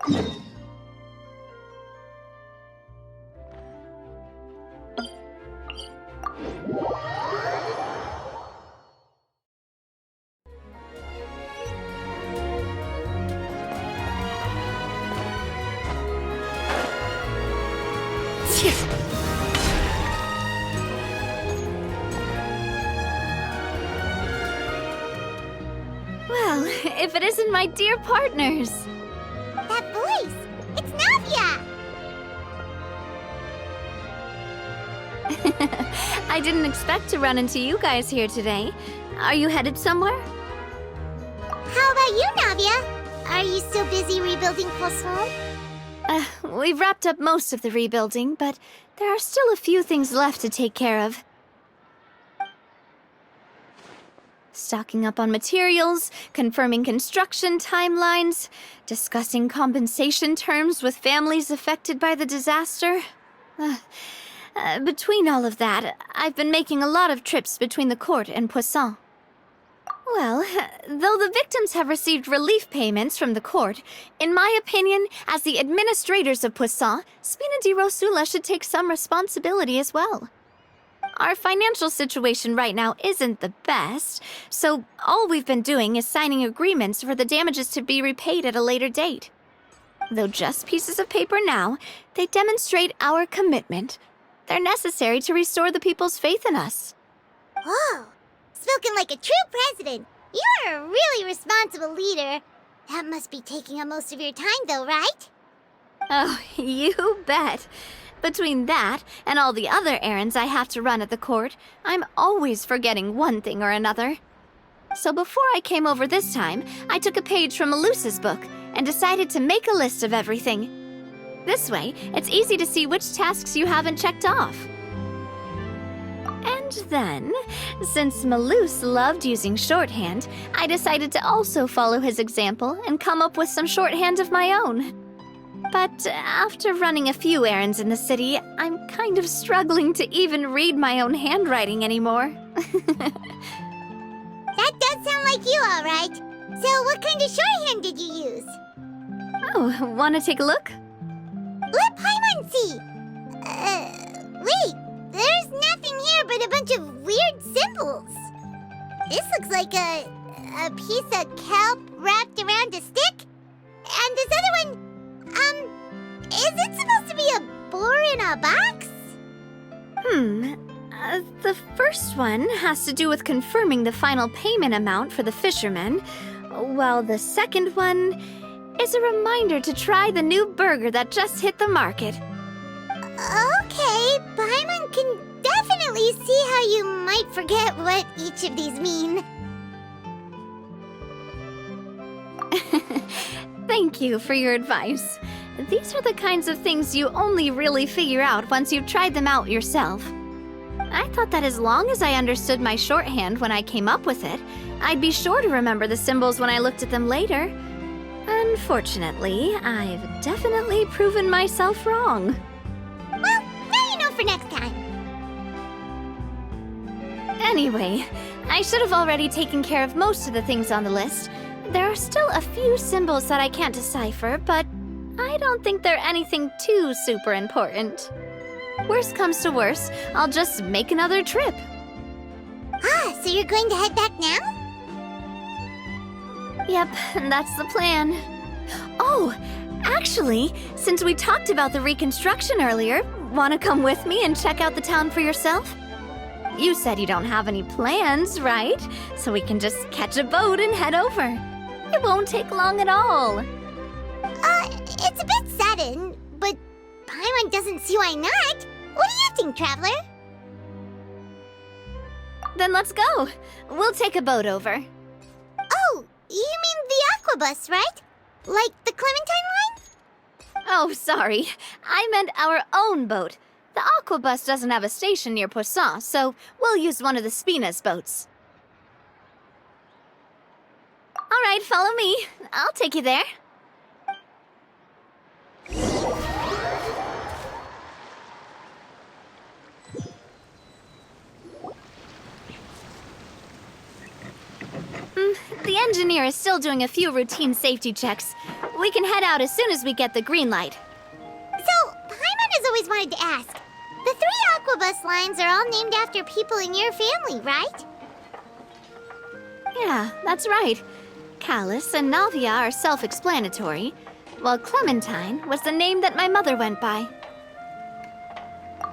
Well, if it isn't my dear partners. That voice! It's Navia! I didn't expect to run into you guys here today. Are you headed somewhere? How about you, Navia? Are you still busy rebuilding Poisson? We've wrapped up most of the rebuilding, but there are still a few things left to take care of. Stocking up on materials, confirming construction timelines, discussing compensation terms with families affected by the disaster. Between all of that, I've been making a lot of trips between the court and Poisson. Well, though the victims have received relief payments from the court, in my opinion, as the administrators of Poisson, Spina di Rosula should take some responsibility as well. Our financial situation right now isn't the best, so all we've been doing is signing agreements for the damages to be repaid at a later date. Though just pieces of paper now, they demonstrate our commitment. They're necessary to restore the people's faith in us. Whoa! Spoken like a true president. You're a really responsible leader. That must be taking up most of your time, though, right? Oh, you bet. Between that and all the other errands I have to run at the court, I'm always forgetting one thing or another. So before I came over this time, I took a page from Melusa's book and decided to make a list of everything. This way, it's easy to see which tasks you haven't checked off. And then, since Melus loved using shorthand, I decided to also follow his example and come up with some shorthand of my own. But after running a few errands in the city, I'm kind of struggling to even read my own handwriting anymore. That does sound like you, all right. So what kind of shorthand did you use? Oh, want to take a look? Let Paimon see. Wait, there's nothing here but a bunch of weird symbols. This looks like a piece of kelp wrapped around a stick. And this other one, is it supposed to be a boar in a box? The first one has to do with confirming the final payment amount for the fishermen, while the second one is a reminder to try the new burger that just hit the market. Okay, Paimon can definitely see how you might forget what each of these mean. Thank you for your advice. These are the kinds of things you only really figure out once you've tried them out yourself. I thought that as long as I understood my shorthand when I came up with it, I'd be sure to remember the symbols when I looked at them later. Unfortunately, I've definitely proven myself wrong. Well, now you know for next time. Anyway, I should have already taken care of most of the things on the list. There are still a few symbols that I can't decipher, but I don't think they're anything too super important. Worst comes to worst, I'll just make another trip. Ah, so you're going to head back now? Yep, that's the plan. Oh, actually, since we talked about the reconstruction earlier, want to come with me and check out the town for yourself? You said you don't have any plans, right? So we can just catch a boat and head over. It won't take long at all. It's a bit sudden, but Paimon doesn't see why not. What do you think, Traveler? Then let's go. We'll take a boat over. Oh, you mean the Aquabus, right? Like the Clementine line? Oh, sorry. I meant our own boat. The Aquabus doesn't have a station near Poisson, so we'll use one of the Spina's boats. All right, follow me. I'll take you there. The engineer is still doing a few routine safety checks. We can head out as soon as we get the green light. So, Paimon has always wanted to ask. The 3 Aquabus lines are all named after people in your family, right? Yeah, that's right. Callus and Navia are self-explanatory, while Clementine was the name that my mother went by.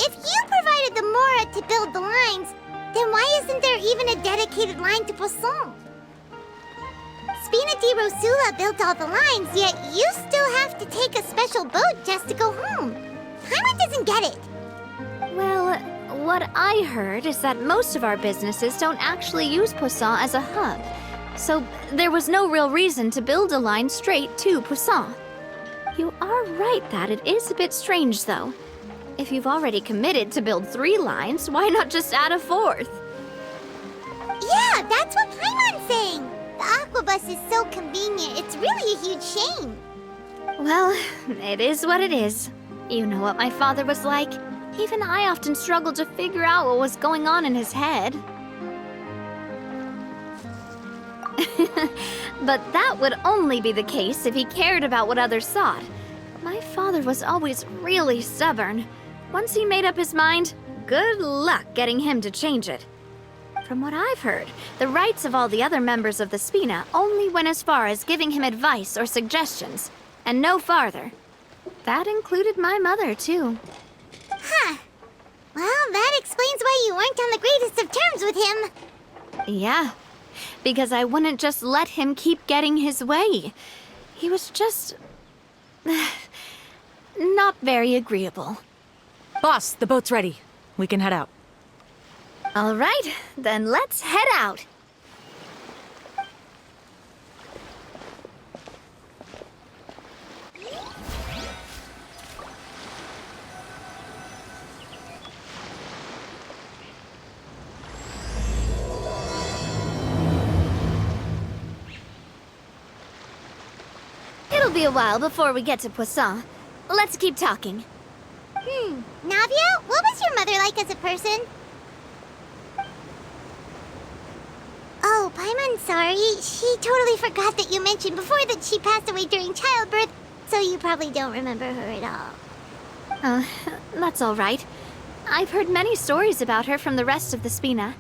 If you provided the Mora to build the lines, then why isn't there even a dedicated line to Poisson? Spina di Rosula built all the lines, yet you still have to take a special boat just to go home. Paimon doesn't get it. Well, what I heard is that most of our businesses don't actually use Poisson as a hub, so there was no real reason to build a line straight to Poisson. You are right that it is a bit strange, though. If you've already committed to build 3 lines, why not just add a 4th? Yeah, that's what Paimon's saying. The Aquabus is so convenient, it's really a huge shame. Well, it is what it is. You know what my father was like. Even I often struggled to figure out what was going on in his head. But that would only be the case if he cared about what others thought. My father was always really stubborn. Once he made up his mind, good luck getting him to change it. From what I've heard, the rights of all the other members of the Spina only went as far as giving him advice or suggestions, and no farther. That included my mother, too. Huh. Well, that explains why you weren't on the greatest of terms with him. Yeah, because I wouldn't just let him keep getting his way. He was just... not very agreeable. Boss, the boat's ready. We can head out. All right, then let's head out. It'll be a while before we get to Poisson. Let's keep talking. Navia, what was your mother like as a person? Oh, Paimon, sorry. She totally forgot that you mentioned before that she passed away during childbirth, so you probably don't remember her at all. That's all right. I've heard many stories about her from the rest of the Spina.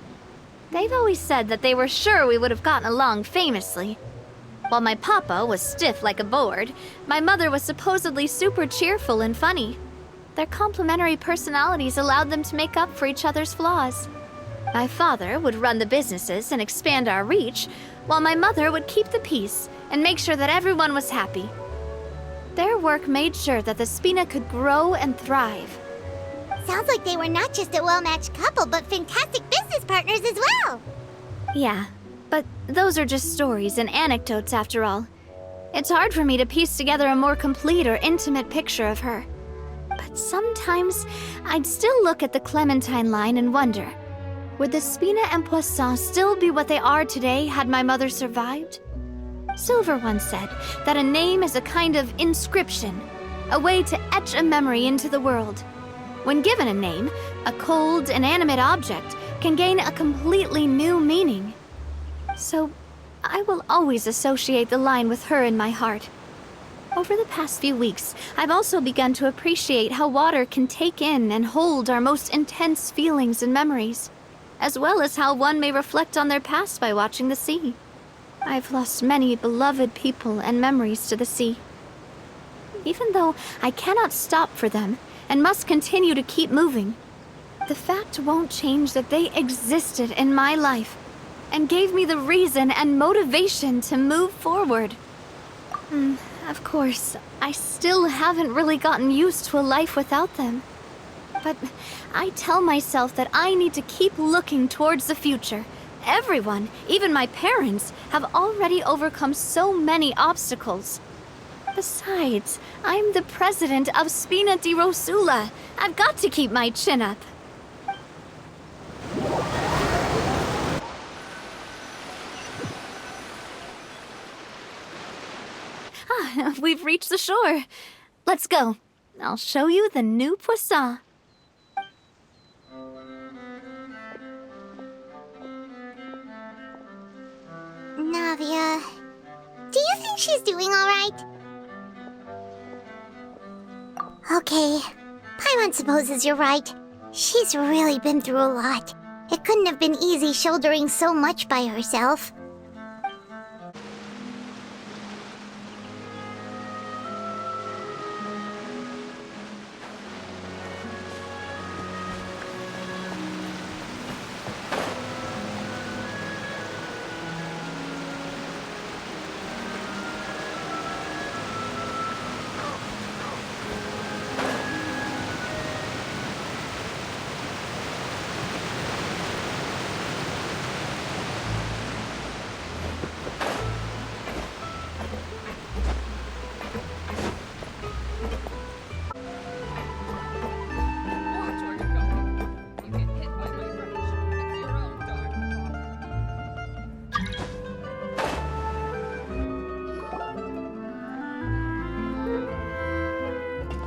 They've always said that they were sure we would have gotten along famously. While my papa was stiff like a board, my mother was supposedly super cheerful and funny. Their complementary personalities allowed them to make up for each other's flaws. My father would run the businesses and expand our reach, while my mother would keep the peace and make sure that everyone was happy. Their work made sure that the Spina could grow and thrive. Sounds like they were not just a well-matched couple, but fantastic business partners as well. Yeah, but those are just stories and anecdotes after all. It's hard for me to piece together a more complete or intimate picture of her. But sometimes I'd still look at the Clementine line and wonder, would the Spina and Poisson still be what they are today had my mother survived? Silver once said that a name is a kind of inscription, a way to etch a memory into the world. When given a name, a cold, inanimate object can gain a completely new meaning. So, I will always associate the line with her in my heart. Over the past few weeks, I've also begun to appreciate how water can take in and hold our most intense feelings and memories, as well as how one may reflect on their past by watching the sea. I've lost many beloved people and memories to the sea. Even though I cannot stop for them and must continue to keep moving, the fact won't change that they existed in my life and gave me the reason and motivation to move forward. Of course, I still haven't really gotten used to a life without them. But I tell myself that I need to keep looking towards the future. Everyone, even my parents, have already overcome so many obstacles. Besides, I'm the president of Spina di Rosula. I've got to keep my chin up. We've reached the shore. Let's go. I'll show you the new Poisson. Navia, do you think she's doing all right? Okay, Paimon supposes you're right. She's really been through a lot. It couldn't have been easy shouldering so much by herself.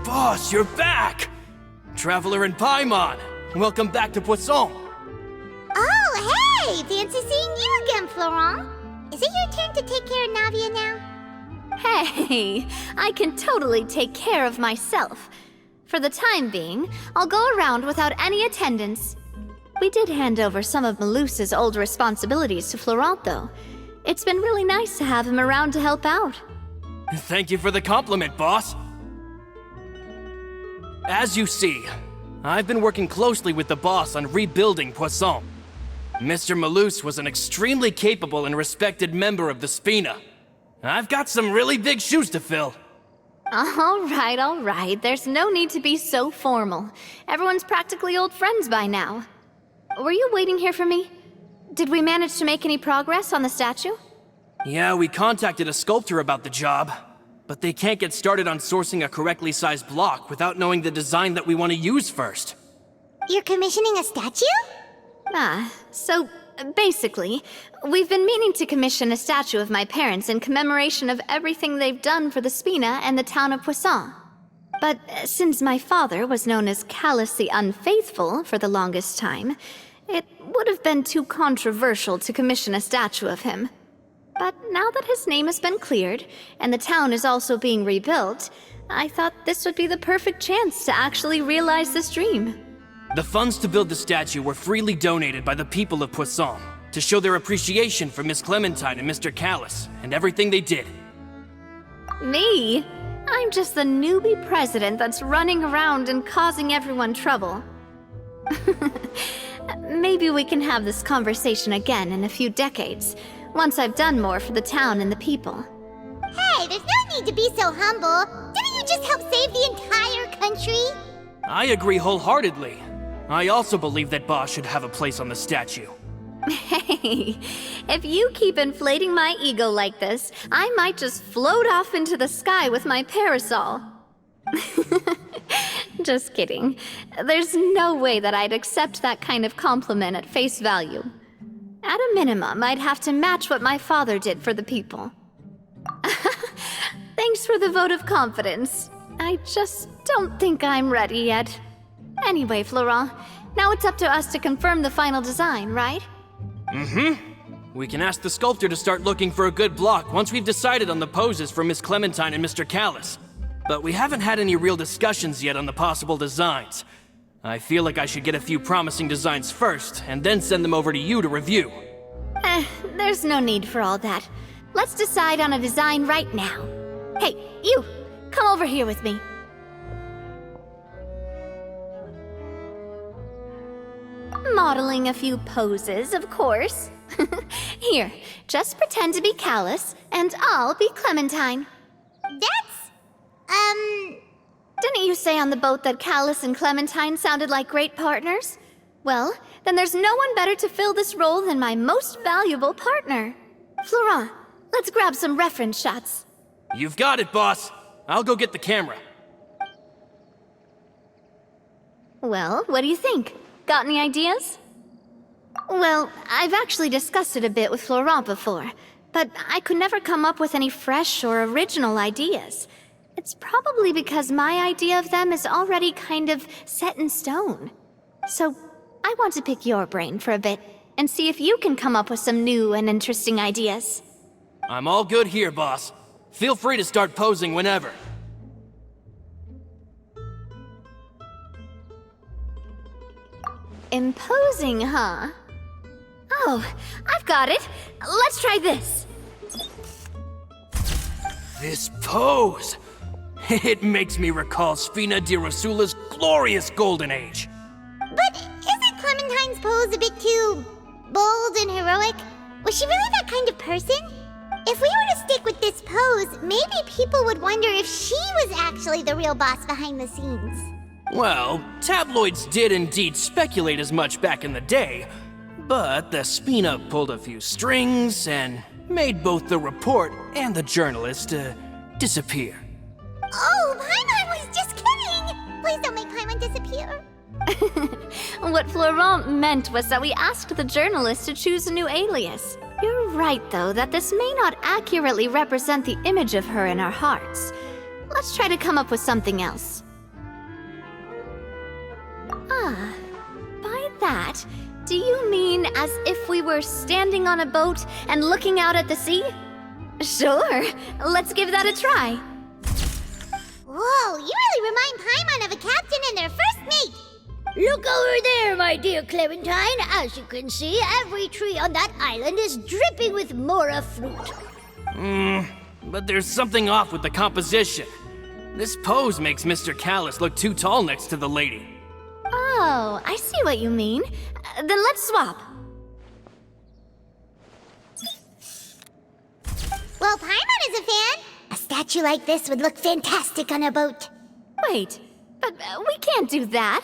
Boss, you're back! Traveler and Paimon, welcome back to Poisson. Oh, hey! Fancy seeing you again, Florent. Is it your turn to take care of Navia now? Hey, I can totally take care of myself. For the time being, I'll go around without any attendance. We did hand over some of Malus's old responsibilities to Florent, though. It's been really nice to have him around to help out. Thank you for the compliment, boss. As you see, I've been working closely with the boss on rebuilding Poisson. Mr. Malus was an extremely capable and respected member of the Spina. I've got some really big shoes to fill. All right. There's no need to be so formal. Everyone's practically old friends by now. Were you waiting here for me? Did we manage to make any progress on the statue? Yeah, we contacted a sculptor about the job, but they can't get started on sourcing a correctly sized block without knowing the design that we want to use first. You're commissioning a statue? So basically, we've been meaning to commission a statue of my parents in commemoration of everything they've done for the Spina and the town of Poisson. But since my father was known as Callus the Unfaithful for the longest time, it would have been too controversial to commission a statue of him. But now that his name has been cleared, and the town is also being rebuilt, I thought this would be the perfect chance to actually realize this dream. The funds to build the statue were freely donated by the people of Poisson to show their appreciation for Miss Clementine and Mr. Callus and everything they did. Me? I'm just the newbie president that's running around and causing everyone trouble. Maybe we can have this conversation again in a few decades, once I've done more for the town and the people. Hey, there's no need to be so humble. Didn't you just help save the entire country? I agree wholeheartedly. I also believe that Boss should have a place on the statue. Hey, if you keep inflating my ego like this, I might just float off into the sky with my parasol. Just kidding. There's no way that I'd accept that kind of compliment at face value. At a minimum, I'd have to match what my father did for the people. Thanks for the vote of confidence. I just don't think I'm ready yet. Anyway, Florent, now it's up to us to confirm the final design, right? We can ask the sculptor to start looking for a good block once we've decided on the poses for Miss Clementine and Mr. Callus. But we haven't had any real discussions yet on the possible designs. I feel like I should get a few promising designs first, and then send them over to you to review. There's no need for all that. Let's decide on a design right now. Hey, you! Come over here with me. Modeling a few poses, of course. Here, just pretend to be Callus, and I'll be Clementine. Didn't you say on the boat that Callus and Clementine sounded like great partners? Well, then there's no one better to fill this role than my most valuable partner. Florent, let's grab some reference shots. You've got it, boss. I'll go get the camera. Well, what do you think? Got any ideas? Well, I've actually discussed it a bit with Florent before, but I could never come up with any fresh or original ideas. It's probably because my idea of them is already kind of set in stone. So, I want to pick your brain for a bit and see if you can come up with some new and interesting ideas. I'm all good here, boss. Feel free to start posing whenever. Imposing, huh? Oh, I've got it. Let's try this. This pose! It makes me recall Sfina di Rasula's glorious golden age. But isn't Clementine's pose a bit too bold and heroic? Was she really that kind of person? If we were to stick with this pose, maybe people would wonder if she was actually the real boss behind the scenes. Well, tabloids did indeed speculate as much back in the day, but the Spina pulled a few strings and made both the report and the journalist disappear. Oh, Paimon was just kidding! Please don't make Paimon disappear. What Florent meant was that we asked the journalist to choose a new alias. You're right, though, that this may not accurately represent the image of her in our hearts. Let's try to come up with something else. Ah, by that, do you mean as if we were standing on a boat and looking out at the sea? Sure, let's give that a try. Whoa, you really remind Paimon of a captain and their first mate. Look over there, my dear Clementine. As you can see, every tree on that island is dripping with mora fruit. But there's something off with the composition. This pose makes Mr. Callis look too tall next to the lady. Oh, I see what you mean. Then let's swap. Well, Paimon is a fan. A statue like this would look fantastic on a boat. Wait, but we can't do that.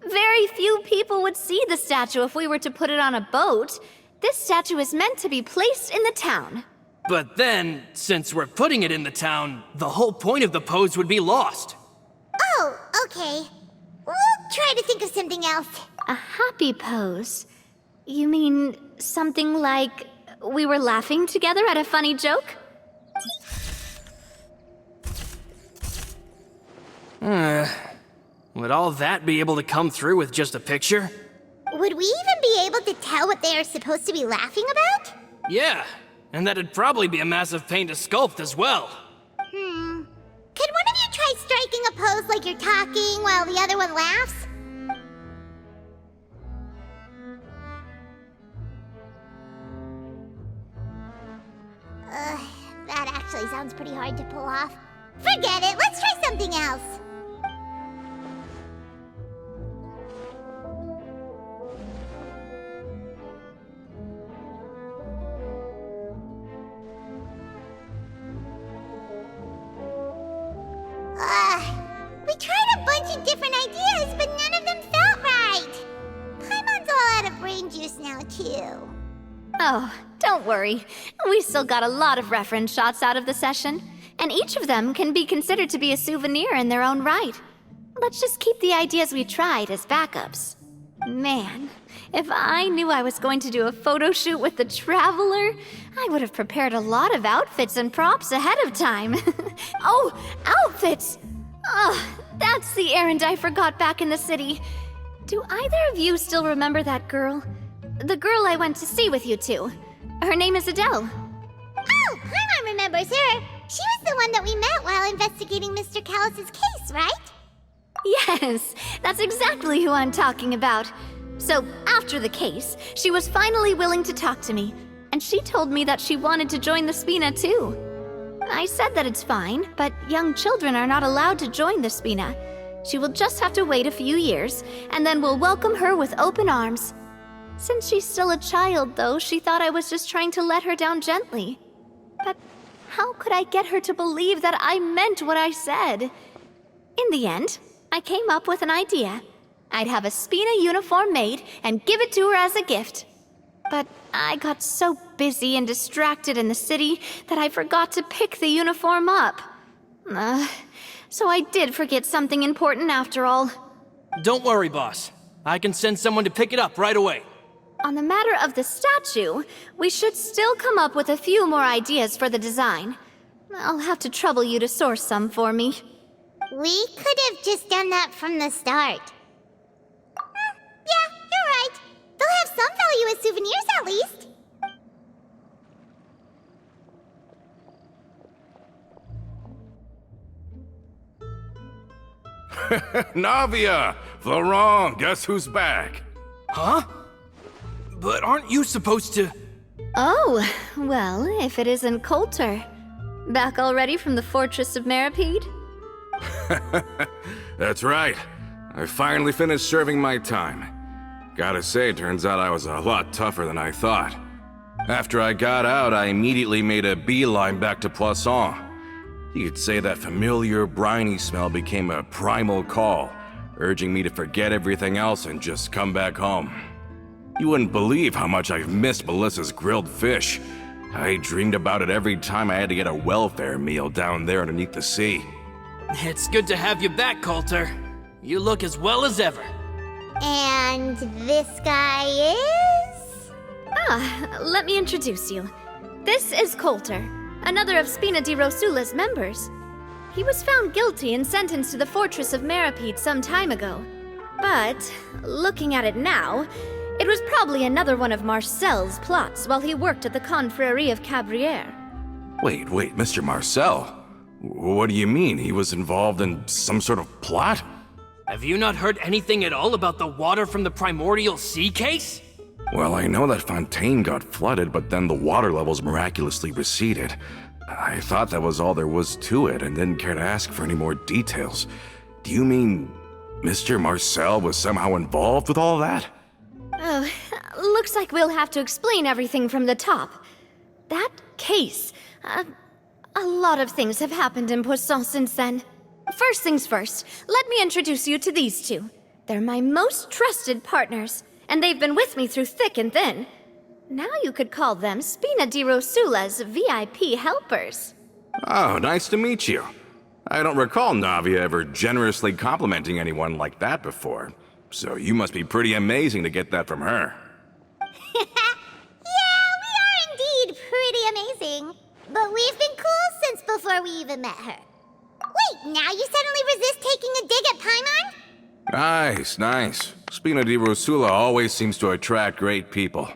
Very few people would see the statue if we were to put it on a boat. This statue is meant to be placed in the town. But then, since we're putting it in the town, the whole point of the pose would be lost. Oh, okay. We'll try to think of something else. A happy pose? You mean something like we were laughing together at a funny joke? Would all that be able to come through with just a picture? Would we even be able to tell what they are supposed to be laughing about? Yeah, and that'd probably be a massive pain to sculpt as well. Could one of you try striking a pose like you're talking while the other one laughs? That actually sounds pretty hard to pull off. Forget it, let's try something else. We tried a bunch of different ideas, but none of them felt right. Paimon's all out of brain juice now, too. Oh, don't worry. We still got a lot of reference shots out of the session, and each of them can be considered to be a souvenir in their own right. Let's just keep the ideas we tried as backups. Man, if I knew I was going to do a photo shoot with the Traveler, I would have prepared a lot of outfits and props ahead of time. Oh, outfits! Oh, that's the errand I forgot back in the city. Do either of you still remember that girl? The girl I went to see with you two. Her name is Adele. Oh, Paimon remembers her. She was the one that we met while investigating Mr. Callis's case, right? Yes, that's exactly who I'm talking about. So, after the case, she was finally willing to talk to me, and she told me that she wanted to join the Spina too. I said that it's fine, but young children are not allowed to join the Spina. She will just have to wait a few years, and then we'll welcome her with open arms. Since she's still a child, though, she thought I was just trying to let her down gently. But how could I get her to believe that I meant what I said? In the end, I came up with an idea. I'd have a Spina uniform made and give it to her as a gift. But I got so busy and distracted in the city that I forgot to pick the uniform up. So I did forget something important after all. Don't worry, boss. I can send someone to pick it up right away. On the matter of the statue, we should still come up with a few more ideas for the design. I'll have to trouble you to source some for me. We could have just done that from the start. Yeah, you're right. They'll have some value as souvenirs at least. Navia! Florent, guess who's back? Huh? But aren't you supposed to... Oh, well, if it isn't Coulter. Back already from the Fortress of Meripede? That's right. I finally finished serving my time. Gotta say, turns out I was a lot tougher than I thought. After I got out, I immediately made a beeline back to Poisson. You could say that familiar, briny smell became a primal call, urging me to forget everything else and just come back home. You wouldn't believe how much I've missed Melissa's grilled fish. I dreamed about it every time I had to get a welfare meal down there underneath the sea. It's good to have you back, Coulter. You look as well as ever. And this guy is? Let me introduce you. This is Coulter, another of Spina di Rosula's members. He was found guilty and sentenced to the Fortress of Meripede some time ago. But, looking at it now, it was probably another one of Marcel's plots while he worked at the Confrérie of Cabrières. Wait, Mr. Marcel? What do you mean? He was involved in some sort of plot? Have you not heard anything at all about the water from the primordial sea case? Well, I know that Fontaine got flooded, but then the water levels miraculously receded. I thought that was all there was to it and didn't care to ask for any more details. Do you mean Mr. Marcel was somehow involved with all that? Oh, looks like we'll have to explain everything from the top. That case, a lot of things have happened in Poisson since then. First things first, let me introduce you to these two. They're my most trusted partners, and they've been with me through thick and thin. Now you could call them Spina di Rosula's VIP helpers. Oh, nice to meet you. I don't recall Navia ever generously complimenting anyone like that before, so you must be pretty amazing to get that from her. Yeah, we are indeed pretty amazing. But we've been cool since before we even met her. Wait, now you suddenly resist taking a dig at Paimon? Nice. Spina di Rosula always seems to attract great people.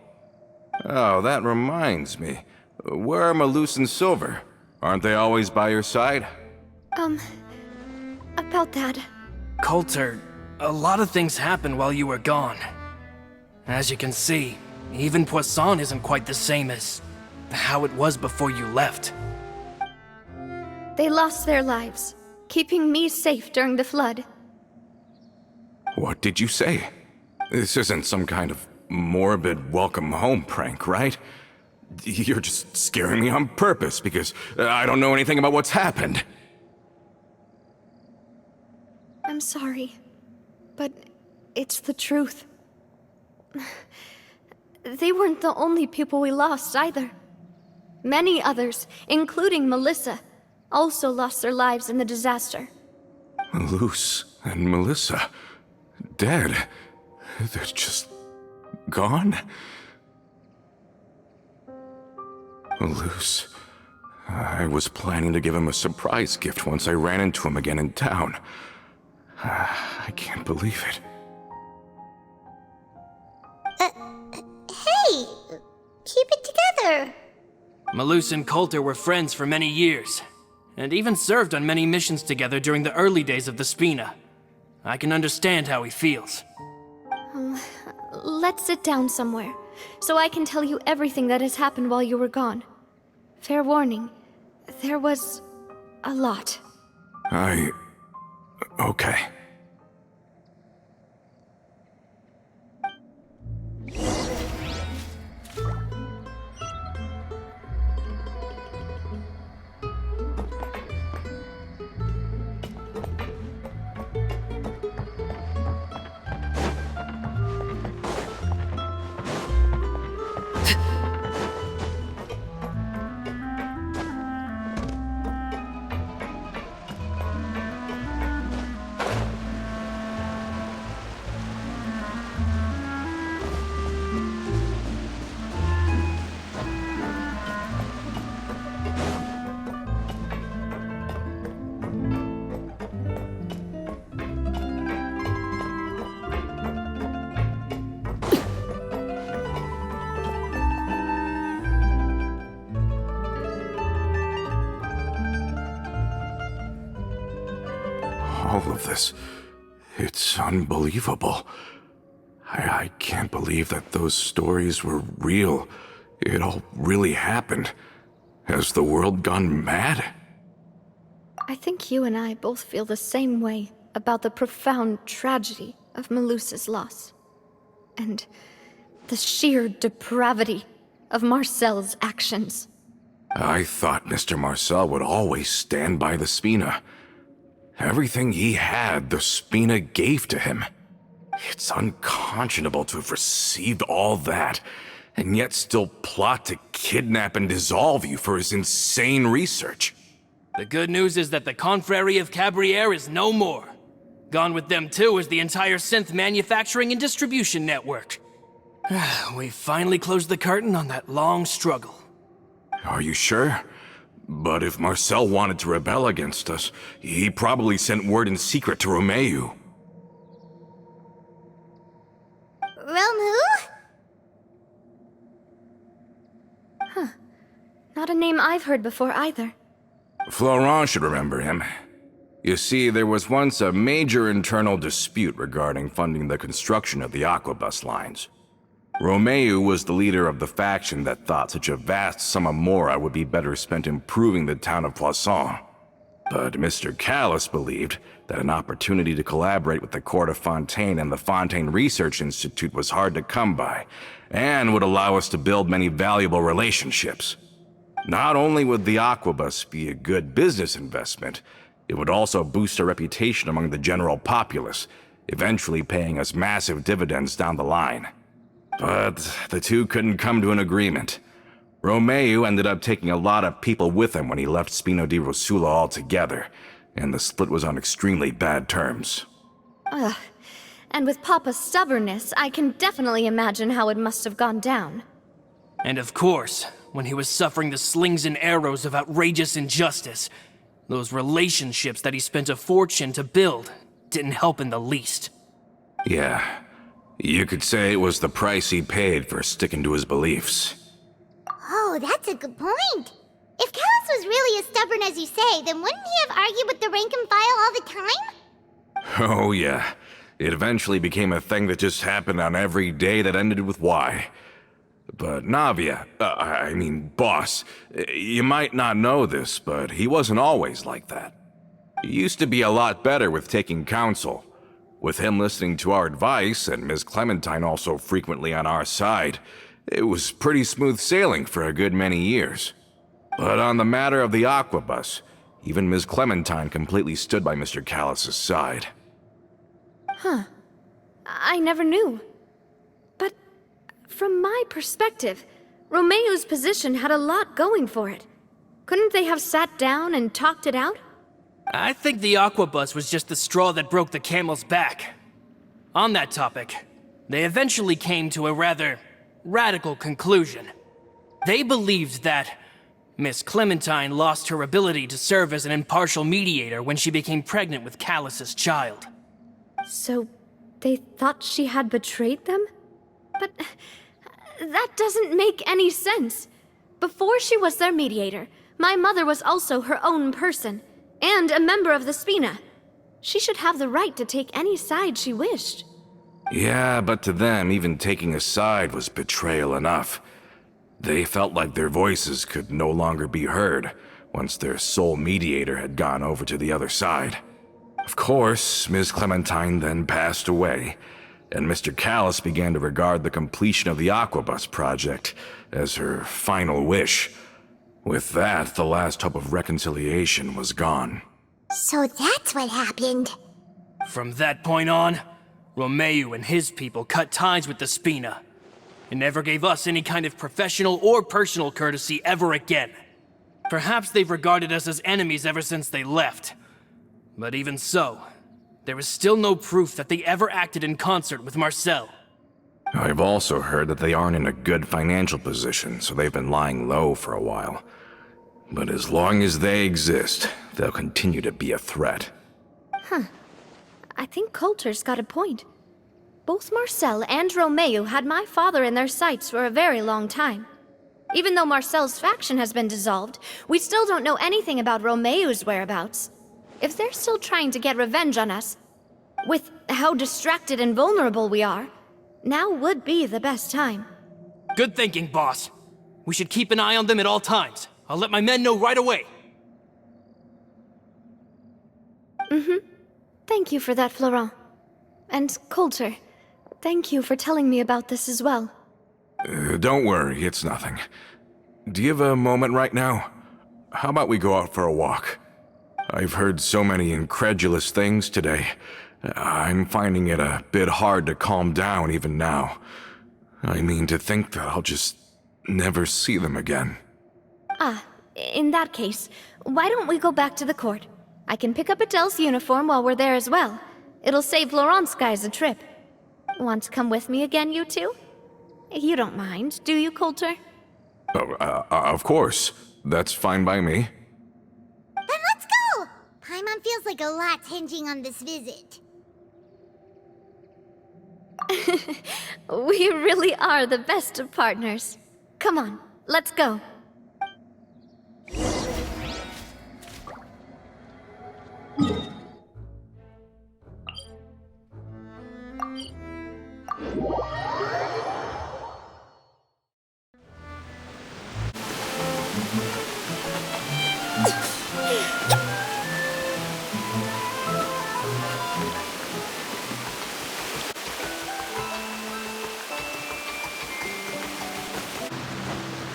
Oh, that reminds me. Where are Malus and Silver? Aren't they always by your side? About that. Coulter, a lot of things happened while you were gone. As you can see, even Poisson isn't quite the same as how it was before you left. They lost their lives, keeping me safe during the flood. What did you say? This isn't some kind of morbid welcome home prank, right? You're just scaring me on purpose because I don't know anything about what's happened. I'm sorry, but it's the truth. They weren't the only people we lost either. Many others, including Melissa, also lost their lives in the disaster. Malus and Melissa, dead. They're just gone? Malus, I was planning to give him a surprise gift once I ran into him again in town. I can't believe it. Hey, keep it together. Malus and Coulter were friends for many years, and even served on many missions together during the early days of the Spina. I can understand how he feels. Let's sit down somewhere, so I can tell you everything that has happened while you were gone. Fair warning, there was a lot. Okay. All of this, it's unbelievable. I can't believe that those stories were real. It all really happened. Has the world gone mad? I think you and I both feel the same way about the profound tragedy of Melusa's loss. And the sheer depravity of Marcel's actions. I thought Mr. Marcel would always stand by the Spina. Everything he had, the Spina gave to him. It's unconscionable to have received all that, and yet still plot to kidnap and dissolve you for his insane research. The good news is that the Confrérie of Cabriere is no more. Gone with them too is the entire synth manufacturing and distribution network. We finally closed the curtain on that long struggle. Are you sure? But if Marcel wanted to rebel against us, he probably sent word in secret to Romeu. Romu? Not a name I've heard before either. Florent should remember him. You see, there was once a major internal dispute regarding funding the construction of the Aquabus lines. Romeu was the leader of the faction that thought such a vast sum of mora would be better spent improving the town of Poisson. But Mr. Callis believed that an opportunity to collaborate with the Court of Fontaine and the Fontaine Research Institute was hard to come by, and would allow us to build many valuable relationships. Not only would the Aquabus be a good business investment, it would also boost our reputation among the general populace, eventually paying us massive dividends down the line. But the two couldn't come to an agreement. Romeu ended up taking a lot of people with him when he left Spino di Rosula altogether, and the split was on extremely bad terms. And with Papa's stubbornness, I can definitely imagine how it must have gone down. And of course, when he was suffering the slings and arrows of outrageous injustice, those relationships that he spent a fortune to build didn't help in the least. Yeah, you could say it was the price he paid for sticking to his beliefs. Oh, that's a good point. If Callus was really as stubborn as you say, then wouldn't he have argued with the rank and file all the time? Oh yeah, it eventually became a thing that just happened on every day that ended with Y. But Navia, boss, you might not know this, but he wasn't always like that. He used to be a lot better with taking counsel. With him listening to our advice, and Ms. Clementine also frequently on our side, it was pretty smooth sailing for a good many years. But on the matter of the Aquabus, even Ms. Clementine completely stood by Mr. Callus's side. I never knew. But from my perspective, Romeu's position had a lot going for it. Couldn't they have sat down and talked it out? I think the Aquabus was just the straw that broke the camel's back. On that topic, they eventually came to a rather radical conclusion. They believed that Miss Clementine lost her ability to serve as an impartial mediator when she became pregnant with Callus's child. So they thought she had betrayed them? But that doesn't make any sense. Before she was their mediator, my mother was also her own person, and a member of the Spina. She should have the right to take any side she wished. Yeah, but to them, even taking a side was betrayal enough. They felt like their voices could no longer be heard once their sole mediator had gone over to the other side. Of course, Ms. Clementine then passed away, and Mr. Callus began to regard the completion of the Aquabus project as her final wish. With that, the last hope of reconciliation was gone. So that's what happened. From that point on, Romeu and his people cut ties with the Spina, and never gave us any kind of professional or personal courtesy ever again. Perhaps they've regarded us as enemies ever since they left. But even so, there is still no proof that they ever acted in concert with Marcel. I've also heard that they aren't in a good financial position, so they've been lying low for a while. But as long as they exist, they'll continue to be a threat. I think Coulter's got a point. Both Marcel and Romeu had my father in their sights for a very long time. Even though Marcel's faction has been dissolved, we still don't know anything about Romeu's whereabouts. If they're still trying to get revenge on us, with how distracted and vulnerable we are, Now would be the best time. Good thinking, boss. We should keep an eye on them at all times. I'll let my men know right away. Thank you for that, Florent. And Coulter, thank you for telling me about this as well. Don't worry, it's nothing. Do you have a moment right now? How about we go out for a walk? I've heard so many incredulous things today. I'm finding it a bit hard to calm down even now. I mean, to think that I'll just never see them again. In that case, why don't we go back to the court? I can pick up Adele's uniform while we're there as well. It'll save Laurent's guys a trip. Want to come with me again, you two? You don't mind, do you, Coulter? Of course. That's fine by me. Then let's go! Paimon feels like a lot's hinging on this visit. We really are the best of partners. Come on, let's go.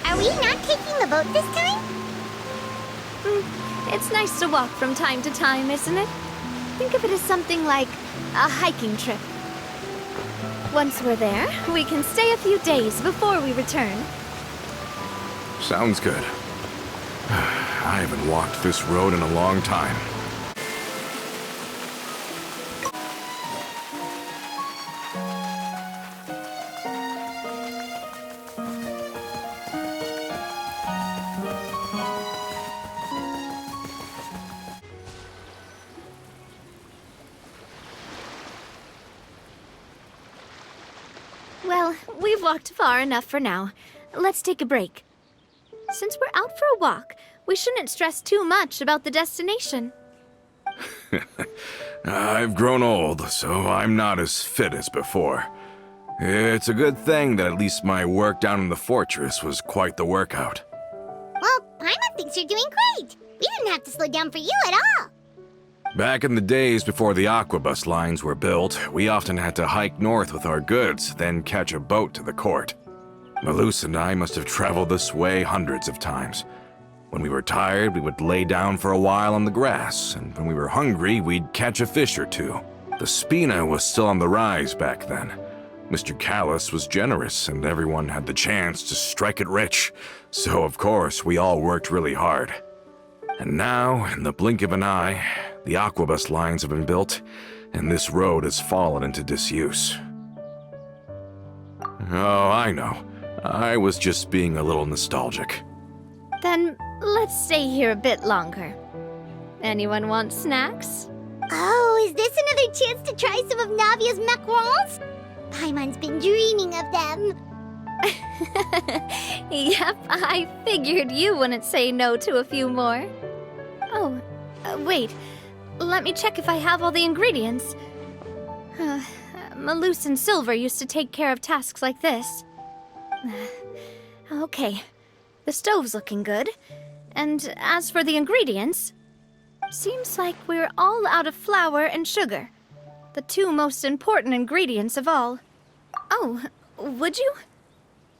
Are we not taking the boat this time? It's nice to walk from time to time, isn't it? Think of it as something like a hiking trip. Once we're there, we can stay a few days before we return. Sounds good. I haven't walked this road in a long time. Well, we've walked far enough for now. Let's take a break. Since we're out for a walk, we shouldn't stress too much about the destination. I've grown old, so I'm not as fit as before. It's a good thing that at least my work down in the fortress was quite the workout. Well, Paimon thinks you're doing great. We didn't have to slow down for you at all. Back in the days before the aquabus lines were built, we often had to hike north with our goods, then catch a boat to the court. Malus and I must have traveled this way hundreds of times. When we were tired, we would lay down for a while on the grass, and when we were hungry, we'd catch a fish or two. The spina was still on the rise back then. Mr. Callis was generous, and everyone had the chance to strike it rich. So, of course, we all worked really hard. And now, in the blink of an eye, the aquabus lines have been built, and this road has fallen into disuse. Oh, I know. I was just being a little nostalgic. Then let's stay here a bit longer. Anyone want snacks? Oh, is this another chance to try some of Navia's macarons? Paimon's been dreaming of them. Yep, I figured you wouldn't say no to a few more. Oh, wait. Let me check if I have all the ingredients. Malus and Silver used to take care of tasks like this. Okay, the stove's looking good. And as for the ingredients, seems like we're all out of flour and sugar. The two most important ingredients of all. Oh, would you?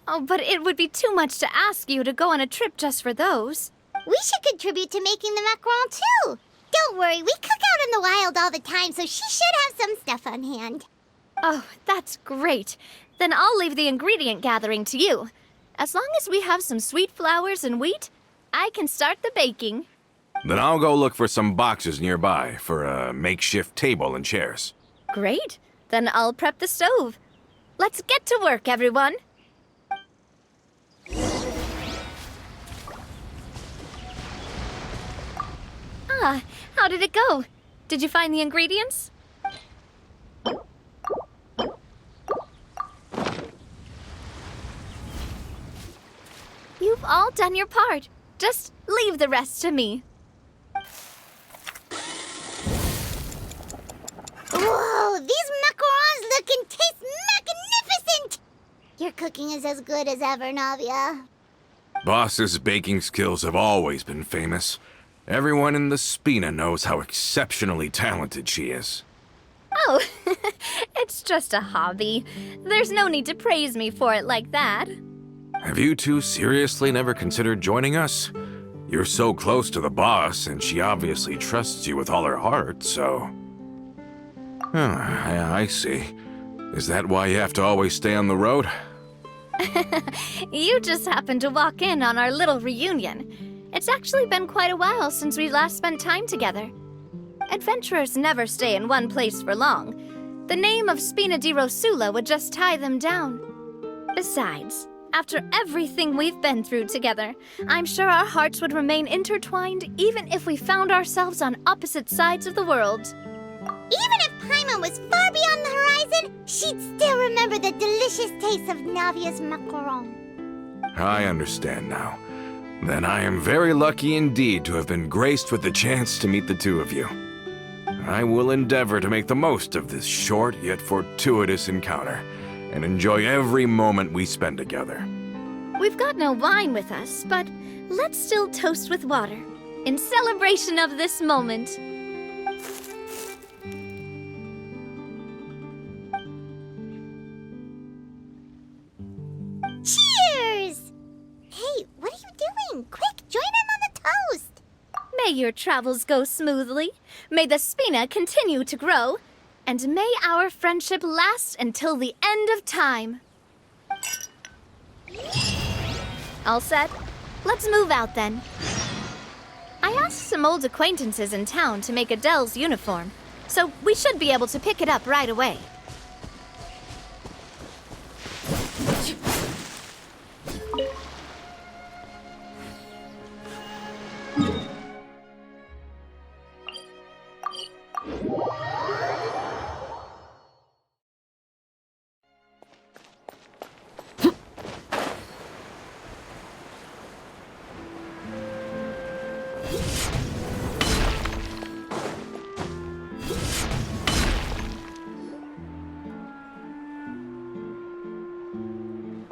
Oh, but it would be too much to ask you to go on a trip just for those. We should contribute to making the macaron too. Don't worry, we cook out in the wild all the time, so she should have some stuff on hand. Oh, that's great. Then I'll leave the ingredient gathering to you. As long as we have some sweet flours and wheat, I can start the baking. Then I'll go look for some boxes nearby for a makeshift table and chairs. Great. Then I'll prep the stove. Let's get to work, everyone. How did it go? Did you find the ingredients? You've all done your part. Just leave the rest to me. Whoa, these macarons look and taste magnificent! cooking is as good as ever, Navia. Boss's baking skills have always been famous. Everyone in the Spina knows how exceptionally talented she is. Oh, it's just a hobby. There's no need to praise me for it like that. Have you two seriously never considered joining us? You're so close to the boss, and she obviously trusts you with all her heart, so... I see. Is that why you have to always stay on the road? You just happened to walk in on our little reunion. It's actually been quite a while since we last spent time together. Adventurers never stay in one place for long. The name of Spina di Rosula would just tie them down. Besides, after everything we've been through together, I'm sure our hearts would remain intertwined even if we found ourselves on opposite sides of the world. Even if Paimon was far beyond the horizon, she'd still remember the delicious taste of Navia's macaron. I understand now. Then I am very lucky indeed to have been graced with the chance to meet the two of you. I will endeavor to make the most of this short yet fortuitous encounter, and enjoy every moment we spend together. We've got no wine with us, but let's still toast with water, in celebration of this moment. Cheers! Hey, what are you doing? Quick, join in on the toast! May your travels go smoothly, may the Spina continue to grow, and may our friendship last until the end of time. All set? Let's move out then. I asked some old acquaintances in town to make Adele's uniform, so we should be able to pick it up right away.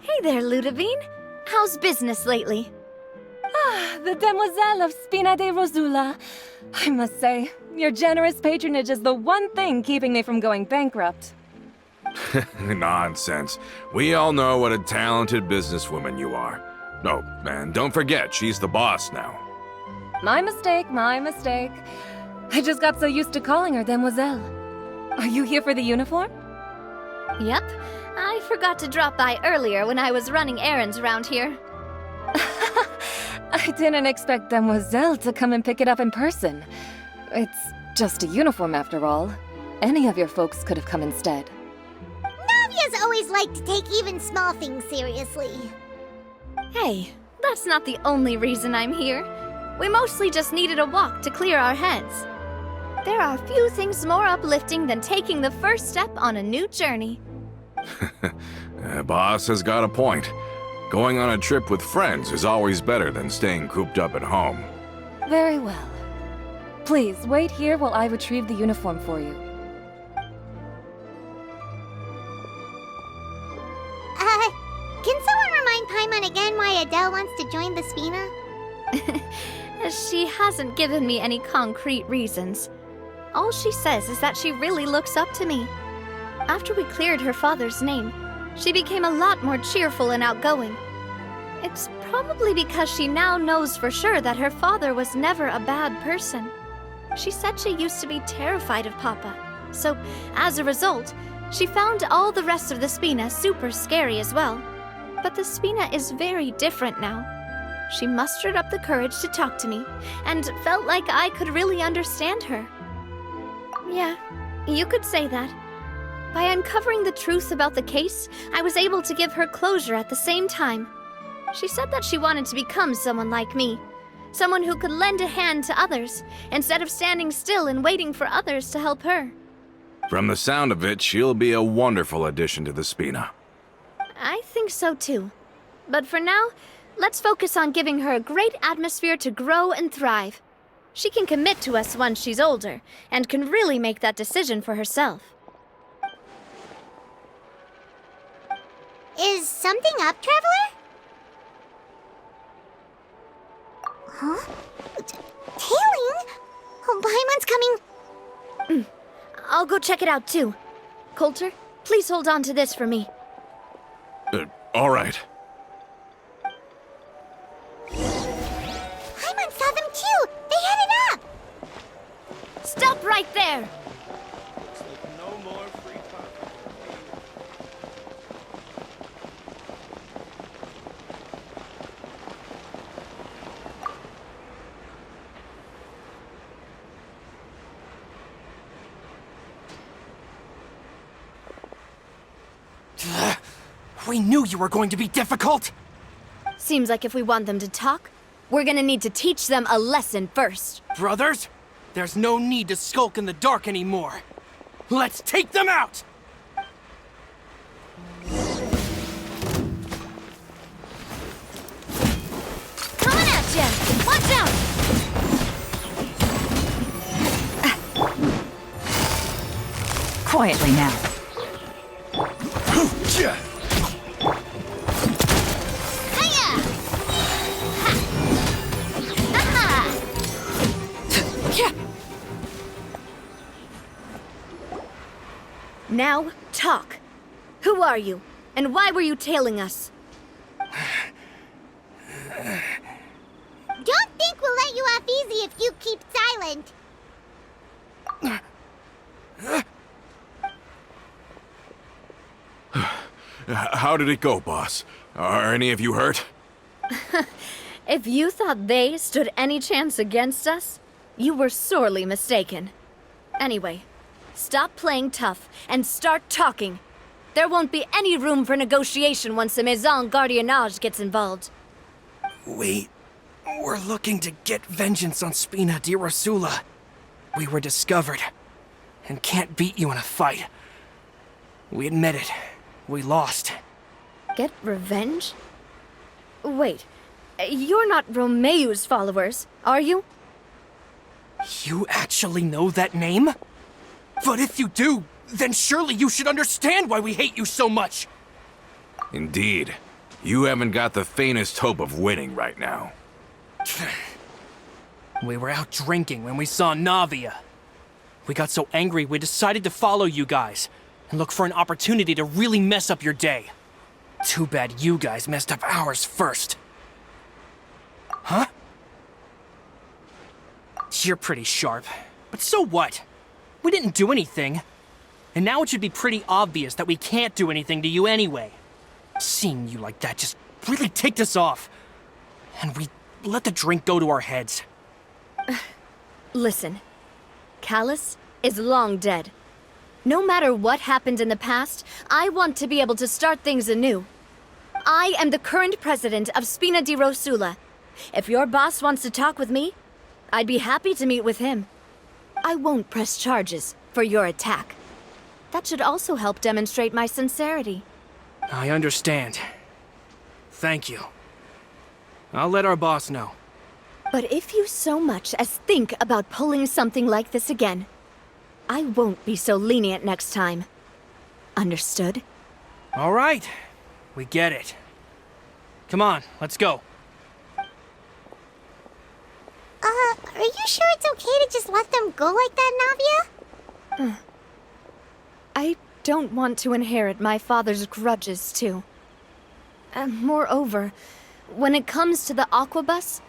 Hey there, Ludovine. How's business lately? The Demoiselle of Spina de Rosula. I must say, your generous patronage is the one thing keeping me from going bankrupt. Nonsense. We all know what a talented businesswoman you are. Oh, and don't forget, she's the boss now. My mistake, my mistake. I just got so used to calling her Demoiselle. Are you here for the uniform? Yep. I forgot to drop by earlier when I was running errands around here. I didn't expect Demoiselle to come and pick it up in person. It's just a uniform after all. Any of your folks could have come instead. Navia's always liked to take even small things seriously. Hey, that's not the only reason I'm here. We mostly just needed a walk to clear our heads. There are few things more uplifting than taking the first step on a new journey. Boss has got a point. Going on a trip with friends is always better than staying cooped up at home. Very well. Please, wait here while I retrieve the uniform for you. Can someone remind Paimon again why Adele wants to join the Spina? She hasn't given me any concrete reasons. All she says is that she really looks up to me. After we cleared her father's name, she became a lot more cheerful and outgoing. It's probably because she now knows for sure that her father was never a bad person. She said she used to be terrified of Papa, so as a result, she found all the rest of the Spina super scary as well. But the Spina is very different now. She mustered up the courage to talk to me, and felt like I could really understand her. Yeah, you could say that. By uncovering the truth about the case, I was able to give her closure at the same time. She said that she wanted to become someone like me. Someone who could lend a hand to others, instead of standing still and waiting for others to help her. From the sound of it, she'll be a wonderful addition to the Spina. I think so too. But for now, let's focus on giving her a great atmosphere to grow and thrive. She can commit to us once she's older, and can really make that decision for herself. Is something up, Traveler? Huh? Tailing? Oh, Paimon's coming. I'll go check it out too. Coulter, please hold on to this for me. All right. Paimon saw them too! They headed up! Stop right there! No more free We knew you were going to be difficult! Seems like if we want them to talk, we're gonna need to teach them a lesson first. Brothers, there's no need to skulk in the dark anymore. Let's take them out! Coming at ya! Watch out! Quietly now. Hiya! Ha! Aha! Now, talk. Who are you? And why were you tailing us? Don't think we'll let you off easy if you keep silent. How did it go, boss? Are any of you hurt? If you thought they stood any chance against us, you were sorely mistaken. Anyway, stop playing tough and start talking. There won't be any room for negotiation once the Maison Gardiennage gets involved. We're looking to get vengeance on Spina di Rosula. We were discovered, and can't beat you in a fight. We admit it. We lost. Get revenge? Wait, you're not Romeu's followers, are you? You actually know that name? But if you do, then surely you should understand why we hate you so much! Indeed. You haven't got the faintest hope of winning right now. We were out drinking when we saw Navia. We got so angry we decided to follow you guys and look for an opportunity to really mess up your day. Too bad you guys messed up ours first. Huh? You're pretty sharp, but so what? We didn't do anything. And now it should be pretty obvious that we can't do anything to you anyway. Seeing you like that just really ticked us off. And we let the drink go to our heads. Listen, Callus is long dead. No matter what happened in the past, I want to be able to start things anew. I am the current president of Spina di Rosula. If your boss wants to talk with me, I'd be happy to meet with him. I won't press charges for your attack. That should also help demonstrate my sincerity. I understand. Thank you. I'll let our boss know. But if you so much as think about pulling something like this again, I won't be so lenient next time. Understood? All right. We get it. Come on, let's go. Are you sure it's okay to just let them go like that, Navia? I don't want to inherit my father's grudges, too. Moreover, when it comes to the Aquabus,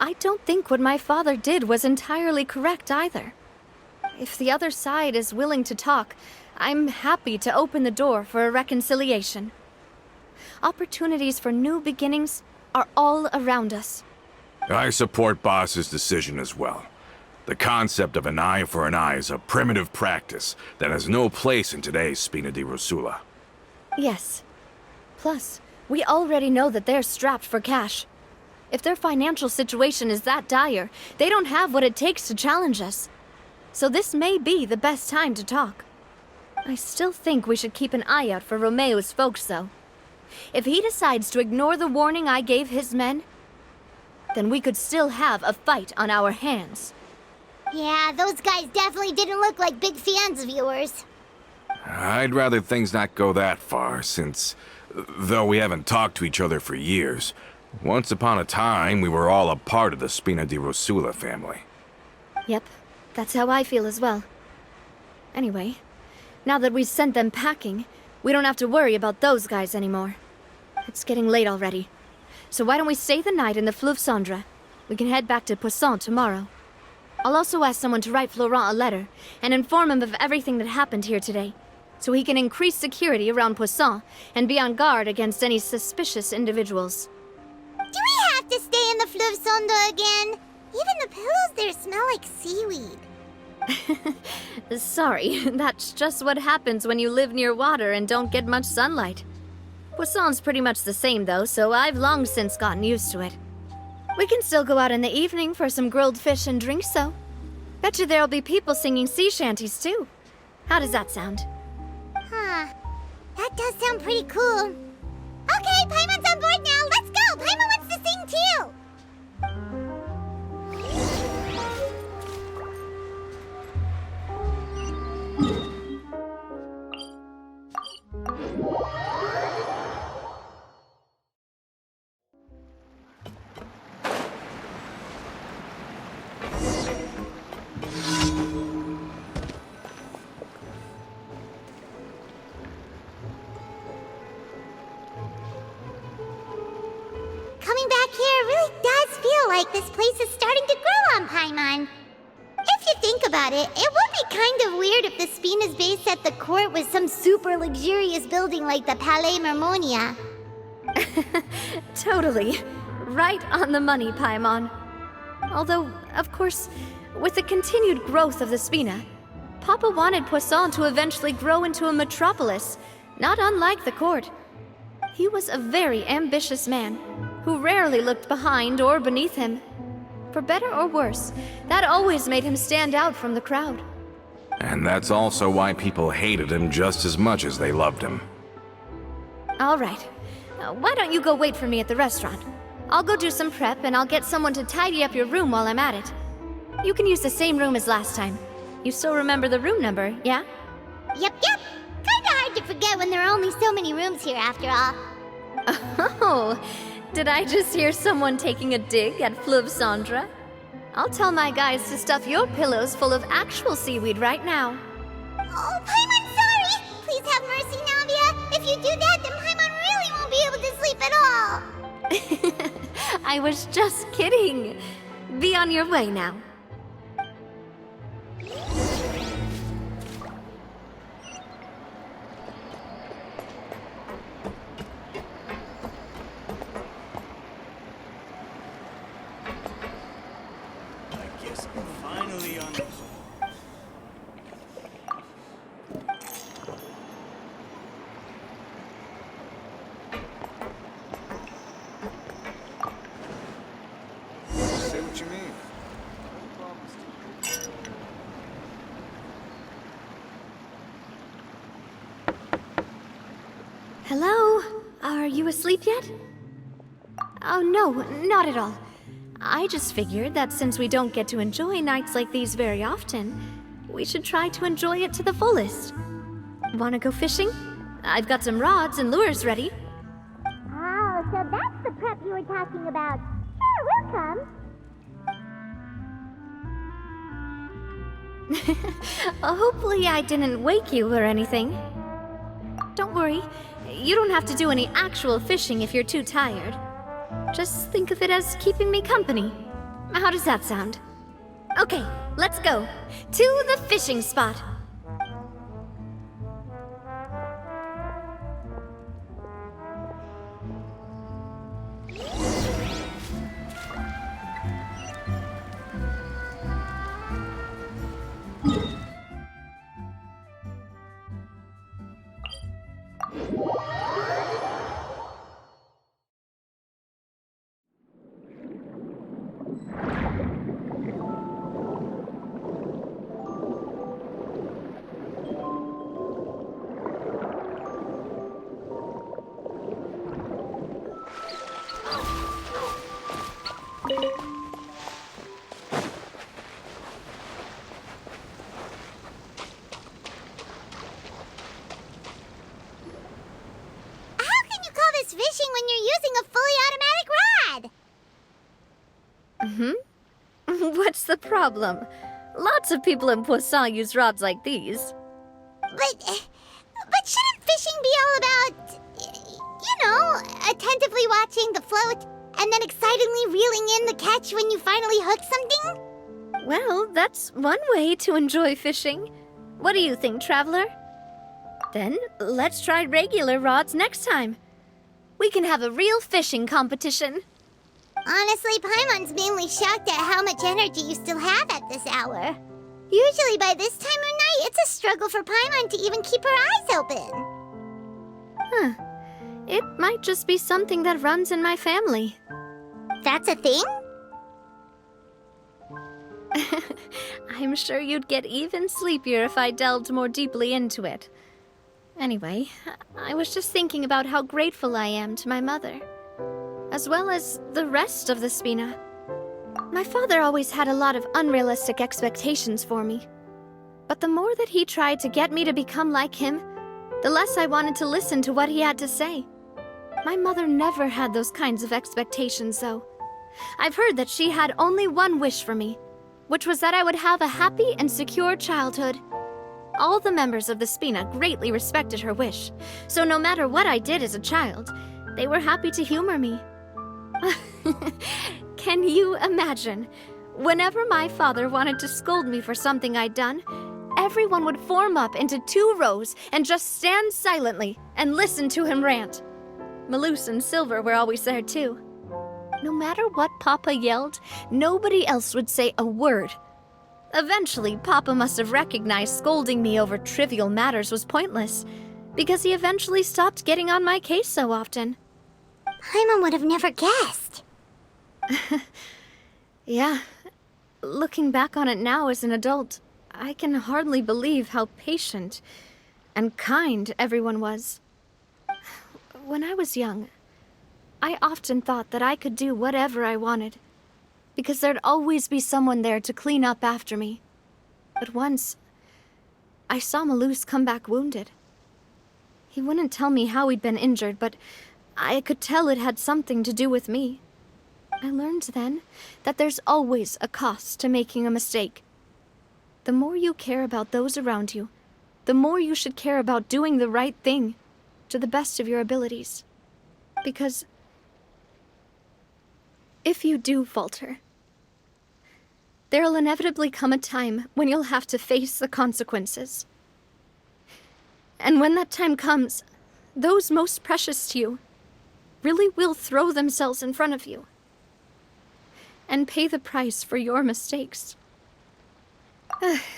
I don't think what my father did was entirely correct either. If the other side is willing to talk, I'm happy to open the door for a reconciliation. Opportunities for new beginnings are all around us. I support Boss's decision as well. The concept of an eye for an eye is a primitive practice that has no place in today's Spina di Rosula. Yes. Plus, we already know that they're strapped for cash. If their financial situation is that dire, they don't have what it takes to challenge us. So this may be the best time to talk. I still think we should keep an eye out for Romeu's folks, though. If he decides to ignore the warning I gave his men, then we could still have a fight on our hands. Yeah, those guys definitely didn't look like big fans of yours. I'd rather things not go that far, since Though we haven't talked to each other for years. Once upon a time, we were all a part of the Spina di Rosula family. Yep, that's how I feel as well. Anyway, now that we've sent them packing, we don't have to worry about those guys anymore. It's getting late already. So why don't we stay the night in the Fleuve Cendre? We can head back to Poisson tomorrow. I'll also ask someone to write Florent a letter and inform him of everything that happened here today, so he can increase security around Poisson and be on guard against any suspicious individuals. Do we have to stay in the Fleuve Cendre again? Even the pillows there smell like seaweed. Sorry, that's just what happens when you live near water and don't get much sunlight. Poisson's pretty much the same though, so I've long since gotten used to it. We can still go out in the evening for some grilled fish and drinks though. Betcha there'll be people singing sea shanties too. How does that sound? Huh. That does sound pretty cool. Okay, Paimon's on board now. Let's go! Paimon wants to sing too! Coming back here really does feel like this place is starting to grow on Paimon. If you think about it, it would be kind of weird if the Spina's base at the court was some super luxurious building like the Palais Mermonia. Totally. Right on the money, Paimon. Although, of course, with the continued growth of the Spina, Papa wanted Poisson to eventually grow into a metropolis, not unlike the court. He was a very ambitious man, who rarely looked behind or beneath him. For better or worse, that always made him stand out from the crowd. And that's also why people hated him just as much as they loved him. All right. Why don't you go wait for me at the restaurant? I'll go do some prep and I'll get someone to tidy up your room while I'm at it. You can use the same room as last time. You still remember the room number, yeah? Yep. Kinda hard to forget when there are only so many rooms here after all. Oh, did I just hear someone taking a dig at Fleuve Cendre? I'll tell my guys to stuff your pillows full of actual seaweed right now. Oh, Paimon, sorry! Please have mercy, Navia! If you do that, then Paimon really won't be able to sleep at all! I was just kidding. Be on your way now. Finally on this. Say what you mean. Hello? Are you asleep yet? Oh, no, not at all. I just figured that since we don't get to enjoy nights like these very often, we should try to enjoy it to the fullest. Wanna go fishing? I've got some rods and lures ready. Oh, so that's the prep you were talking about. Sure, we'll come. Hopefully I didn't wake you or anything. Don't worry, you don't have to do any actual fishing if you're too tired. Just think of it as keeping me company. How does that sound? Okay, let's go. To the fishing spot. fishing when you're using a fully automatic rod? What's the problem? Lots of people in Poisson use rods like these. But shouldn't fishing be all about, attentively watching the float and then excitedly reeling in the catch when you finally hook something? Well, that's one way to enjoy fishing. What do you think, Traveler? Then let's try regular rods next time. We can have a real fishing competition. Honestly, Paimon's mainly shocked at how much energy you still have at this hour. Usually by this time of night, it's a struggle for Paimon to even keep her eyes open. It might just be something that runs in my family. That's a thing? I'm sure you'd get even sleepier if I delved more deeply into it. Anyway, I was just thinking about how grateful I am to my mother, as well as the rest of the Spina. My father always had a lot of unrealistic expectations for me. But the more that he tried to get me to become like him, the less I wanted to listen to what he had to say. My mother never had those kinds of expectations, though. I've heard that she had only one wish for me, which was that I would have a happy and secure childhood. All the members of the Spina greatly respected her wish, so no matter what I did as a child, they were happy to humor me. Can you imagine? Whenever my father wanted to scold me for something I'd done, everyone would form up into 2 rows and just stand silently and listen to him rant. Malouse and Silver were always there too. No matter what Papa yelled, nobody else would say a word. Eventually, Papa must have recognized scolding me over trivial matters was pointless, because he eventually stopped getting on my case so often. Paimon would have never guessed. Yeah. Looking back on it now as an adult, I can hardly believe how patient and kind everyone was. When I was young, I often thought that I could do whatever I wanted, because there'd always be someone there to clean up after me. But once, I saw Malouse come back wounded. He wouldn't tell me how he'd been injured, but I could tell it had something to do with me. I learned then that there's always a cost to making a mistake. The more you care about those around you, the more you should care about doing the right thing to the best of your abilities. Because if you do falter, there'll inevitably come a time when you'll have to face the consequences. And when that time comes, those most precious to you really will throw themselves in front of you and pay the price for your mistakes.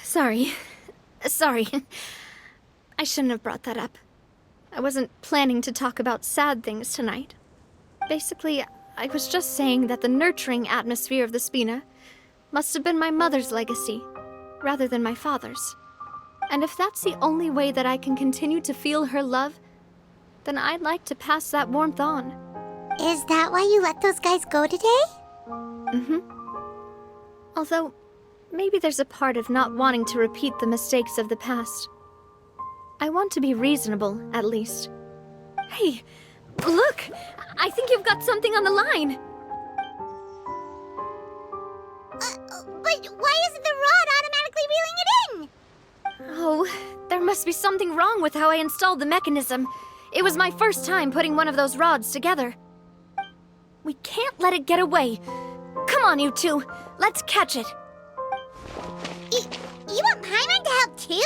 Sorry. I shouldn't have brought that up. I wasn't planning to talk about sad things tonight. Basically, I was just saying that the nurturing atmosphere of the Spina must have been my mother's legacy, rather than my father's. And if that's the only way that I can continue to feel her love, then I'd like to pass that warmth on. Is that why you let those guys go today? Although, maybe there's a part of not wanting to repeat the mistakes of the past. I want to be reasonable, at least. Hey, look! I think you've got something on the line! But why isn't the rod automatically reeling it in? Oh, there must be something wrong with how I installed the mechanism. It was my first time putting one of those rods together. We can't let it get away. Come on, you two. Let's catch it. You want Paimon to help too?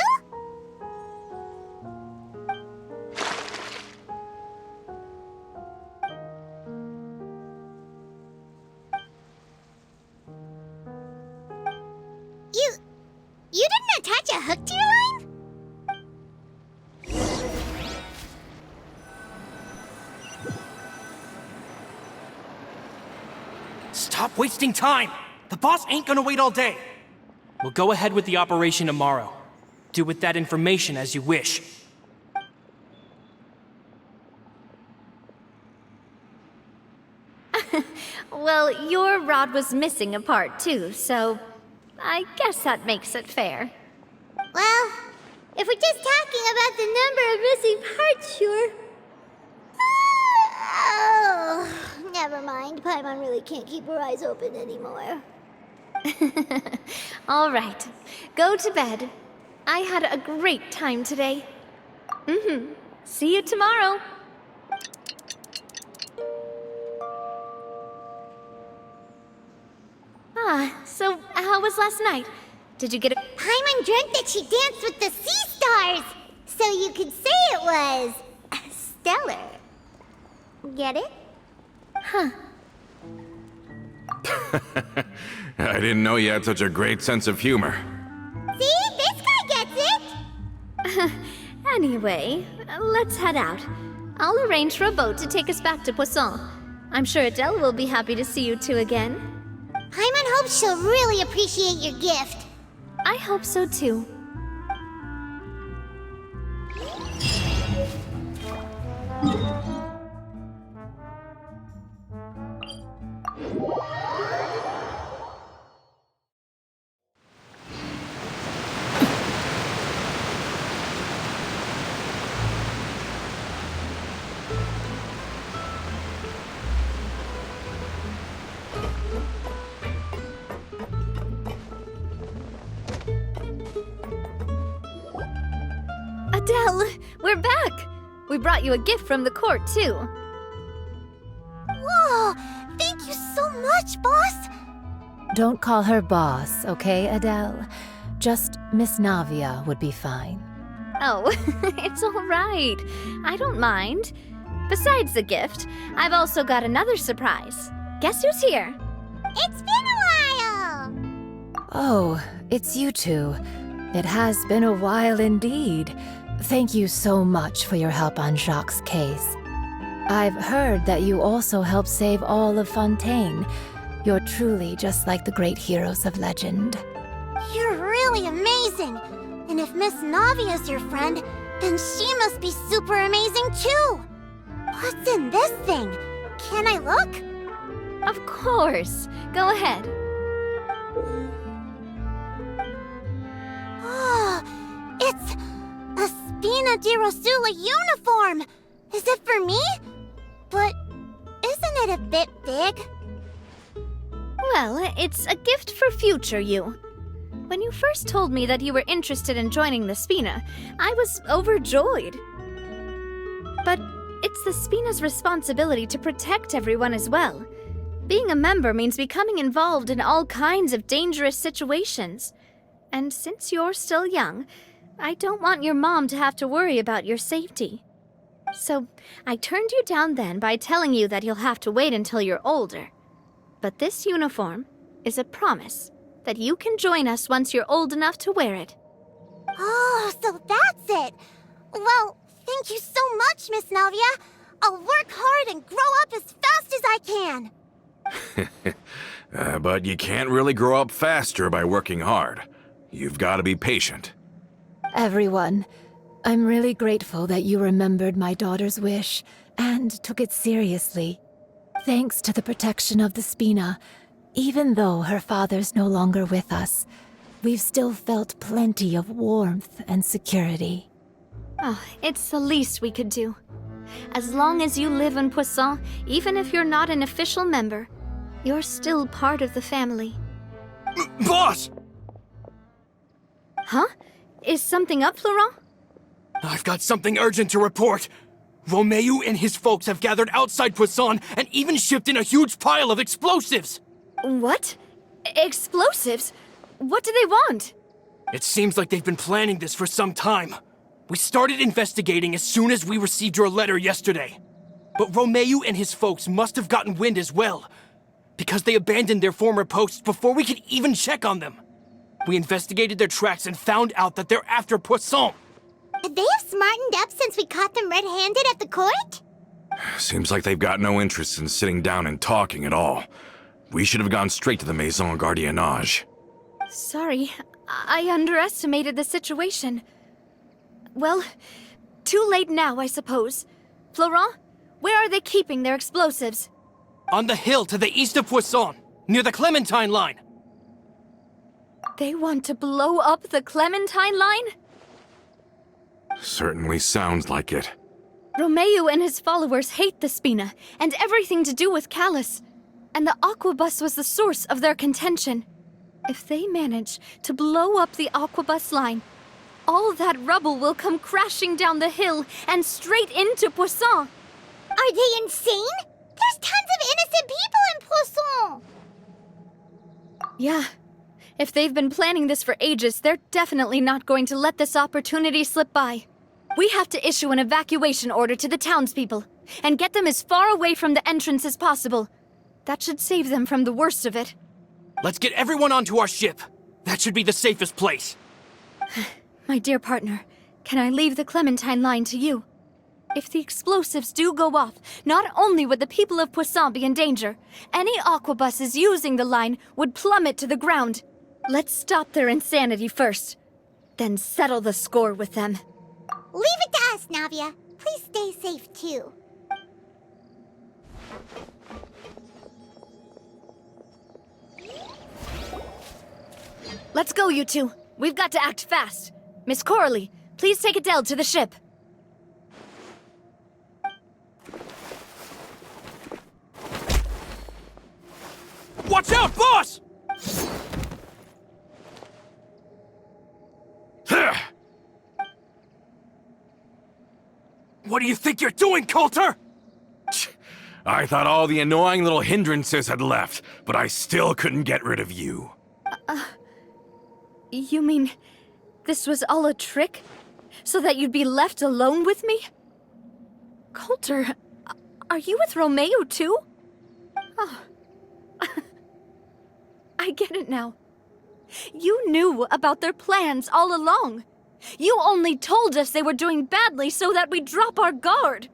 You didn't attach a hook to your line? Stop wasting time! The boss ain't gonna wait all day! We'll go ahead with the operation tomorrow. Do with that information as you wish. Well, your rod was missing a part too, so I guess that makes it fair. Well, if we're just talking about the number of missing parts, sure. Never mind. Paimon really can't keep her eyes open anymore. All right, go to bed. I had a great time today. See you tomorrow. So how was last night? Did you get a... Paimon dreamt that she danced with the sea stars, so you could say it was stellar. Get it? I didn't know you had such a great sense of humor. See? This guy gets it! Anyway, let's head out. I'll arrange for a boat to take us back to Poisson. I'm sure Adele will be happy to see you two again. Paimon hopes she'll really appreciate your gift. I hope so too. Adele, we're back! We brought you a gift from the court, too. Whoa! Thank you so much, boss! Don't call her boss, okay, Adele? Just Miss Navia would be fine. Oh, it's all right. I don't mind. Besides the gift, I've also got another surprise. Guess who's here? It's been a while! Oh, it's you two. It has been a while indeed. Thank you so much for your help on Jacques' case. I've heard that you also helped save all of Fontaine. You're truly just like the great heroes of legend. You're really amazing! And if Miss Navia's your friend, then she must be super amazing too! What's in this thing? Can I look? Of course. Go ahead. Oh, it's a Spina di Rosula uniform! Is it for me? But isn't it a bit big? Well, it's a gift for future you. When you first told me that you were interested in joining the Spina, I was overjoyed. But it's the Spina's responsibility to protect everyone as well. Being a member means becoming involved in all kinds of dangerous situations. And since you're still young, I don't want your mom to have to worry about your safety. So I turned you down then by telling you that you'll have to wait until you're older. But this uniform is a promise that you can join us once you're old enough to wear it. Oh, so that's it! Well, thank you so much, Miss Navia! I'll work hard and grow up as fast as I can! But you can't really grow up faster by working hard. You've got to be patient. Everyone, I'm really grateful that you remembered my daughter's wish and took it seriously. Thanks to the protection of the Spina, even though her father's no longer with us, we've still felt plenty of warmth and security. Oh, it's the least we could do. As long as you live in Poisson, even if you're not an official member, you're still part of the family. Boss! Huh? Is something up, Florent? I've got something urgent to report. Romeu and his folks have gathered outside Poisson and even shipped in a huge pile of explosives. What? Explosives? What do they want? It seems like they've been planning this for some time. We started investigating as soon as we received your letter yesterday. But Romeu and his folks must have gotten wind as well, because they abandoned their former posts before we could even check on them. We investigated their tracks and found out that they're after Poisson. Could they have smartened up since we caught them red-handed at the court? Seems like they've got no interest in sitting down and talking at all. We should have gone straight to the Maison Gardiennage. Sorry, I underestimated the situation. Well, too late now, I suppose. Florent, where are they keeping their explosives? On the hill to the east of Poisson, near the Clementine line. They want to blow up the Clementine line? Certainly sounds like it. Romeo and his followers hate the Spina and everything to do with Callus. And the Aquabus was the source of their contention. If they manage to blow up the Aquabus line, all that rubble will come crashing down the hill and straight into Poisson. Are they insane? There's tons of innocent people in Poisson! Yeah. If they've been planning this for ages, they're definitely not going to let this opportunity slip by. We have to issue an evacuation order to the townspeople and get them as far away from the entrance as possible. That should save them from the worst of it. Let's get everyone onto our ship. That should be the safest place. My dear partner, can I leave the Clementine line to you? If the explosives do go off, not only would the people of Poisson be in danger, any aquabuses using the line would plummet to the ground. Let's stop their insanity first, then settle the score with them. Leave it to us, Navia. Please stay safe, too. Let's go, you two. We've got to act fast. Miss Coralie, please take Adele to the ship. Watch out, boss! What do you think you're doing, Coulter? I thought all the annoying little hindrances had left, but I still couldn't get rid of you. You mean this was all a trick? So that you'd be left alone with me? Coulter, are you with Romeo too? Oh. I get it now. You knew about their plans all along. You only told us they were doing badly so that we'd drop our guard.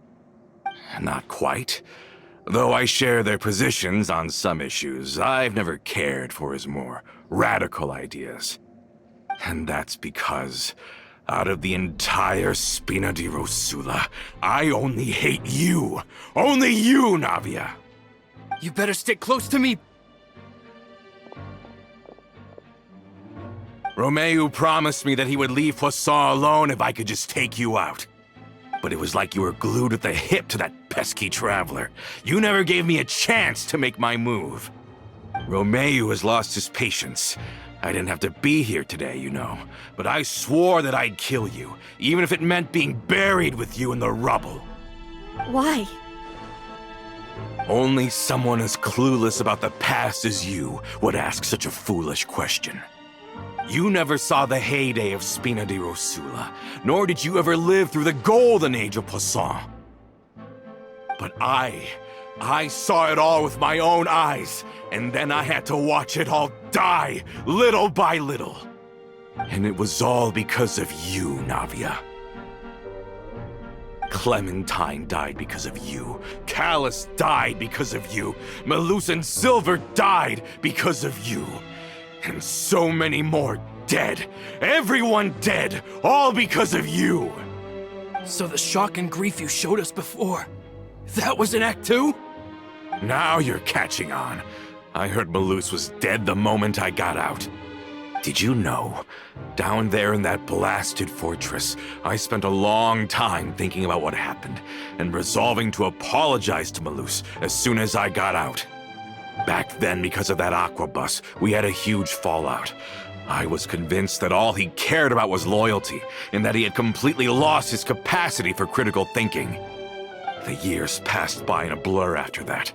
Not quite. Though I share their positions on some issues, I've never cared for his more radical ideas. And that's because, out of the entire Spina di Rosula, I only hate you. Only you, Navia. You better stick close to me. Romeo promised me that he would leave Poisson alone if I could just take you out. But it was like you were glued at the hip to that pesky traveler. You never gave me a chance to make my move. Romeo has lost his patience. I didn't have to be here today, you know, but I swore that I'd kill you, even if it meant being buried with you in the rubble. Why? Only someone as clueless about the past as you would ask such a foolish question. You never saw the heyday of Spina di Rosula, nor did you ever live through the golden age of Poisson. But I saw it all with my own eyes, and then I had to watch it all die, little by little. And it was all because of you, Navia. Clementine died because of you. Callus died because of you. Malus and Silver died because of you. And so many more dead. Everyone dead, all because of you. So the shock and grief you showed us before, that was in Act 2? Now you're catching on. I heard Malus was dead the moment I got out. Did you know? Down there in that blasted fortress, I spent a long time thinking about what happened and resolving to apologize to Malus as soon as I got out. Back then, because of that aquabus, we had a huge fallout. I was convinced that all he cared about was loyalty, and that he had completely lost his capacity for critical thinking. The years passed by in a blur after that.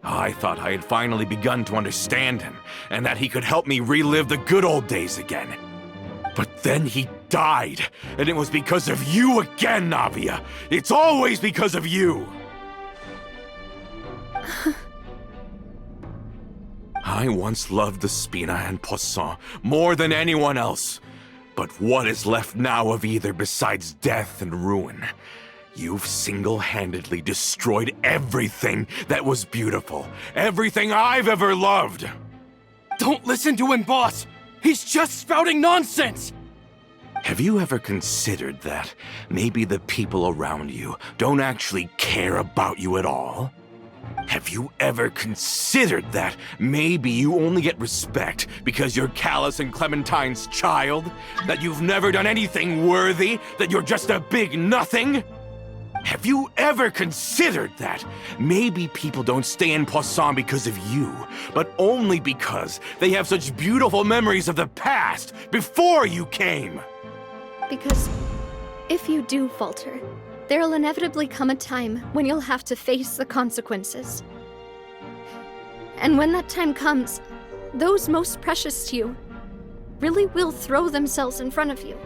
I thought I had finally begun to understand him, and that he could help me relive the good old days again. But then he died, and it was because of you again, Navia! It's always because of you! I once loved the Spina and Poisson more than anyone else. But what is left now of either besides death and ruin? You've single-handedly destroyed everything that was beautiful. Everything I've ever loved. Don't listen to him, boss! He's just spouting nonsense! Have you ever considered that maybe the people around you don't actually care about you at all? Have you ever considered that maybe you only get respect because you're Callus and Clementine's child? That you've never done anything worthy? That you're just a big nothing? Have you ever considered that? Maybe people don't stay in Poisson because of you, but only because they have such beautiful memories of the past before you came. Because if you do falter, there'll inevitably come a time when you'll have to face the consequences. And when that time comes, those most precious to you really will throw themselves in front of you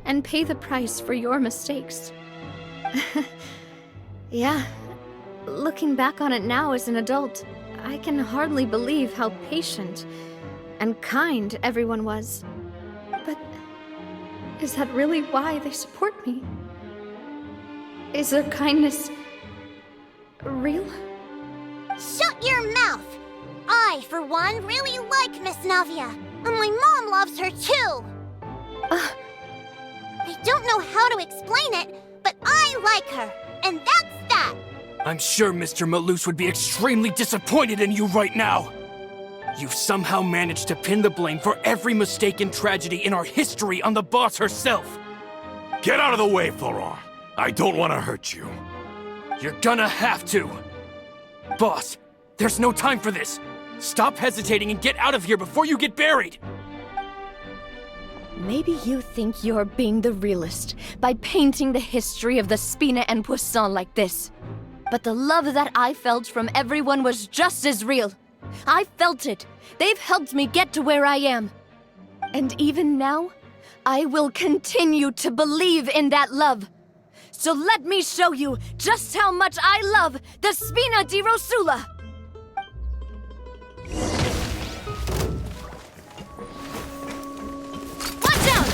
and pay the price for your mistakes. Yeah, looking back on it now as an adult, I can hardly believe how patient and kind everyone was. But is that really why they support me? Is their kindness real? Shut your mouth! I, for one, really like Miss Navia, and my mom loves her too! I don't know how to explain it, but I like her, and that's that! I'm sure Mr. Malus would be extremely disappointed in you right now. You've somehow managed to pin the blame for every mistake and tragedy in our history on the boss herself. Get out of the way, Florent. I don't want to hurt you. You're gonna have to. Boss, there's no time for this. Stop hesitating and get out of here before you get buried. Maybe you think you're being the realist by painting the history of the Spina and Poisson like this. But the love that I felt from everyone was just as real. I felt it. They've helped me get to where I am. And even now, I will continue to believe in that love. So let me show you just how much I love the Spina di Rosula! Watch out!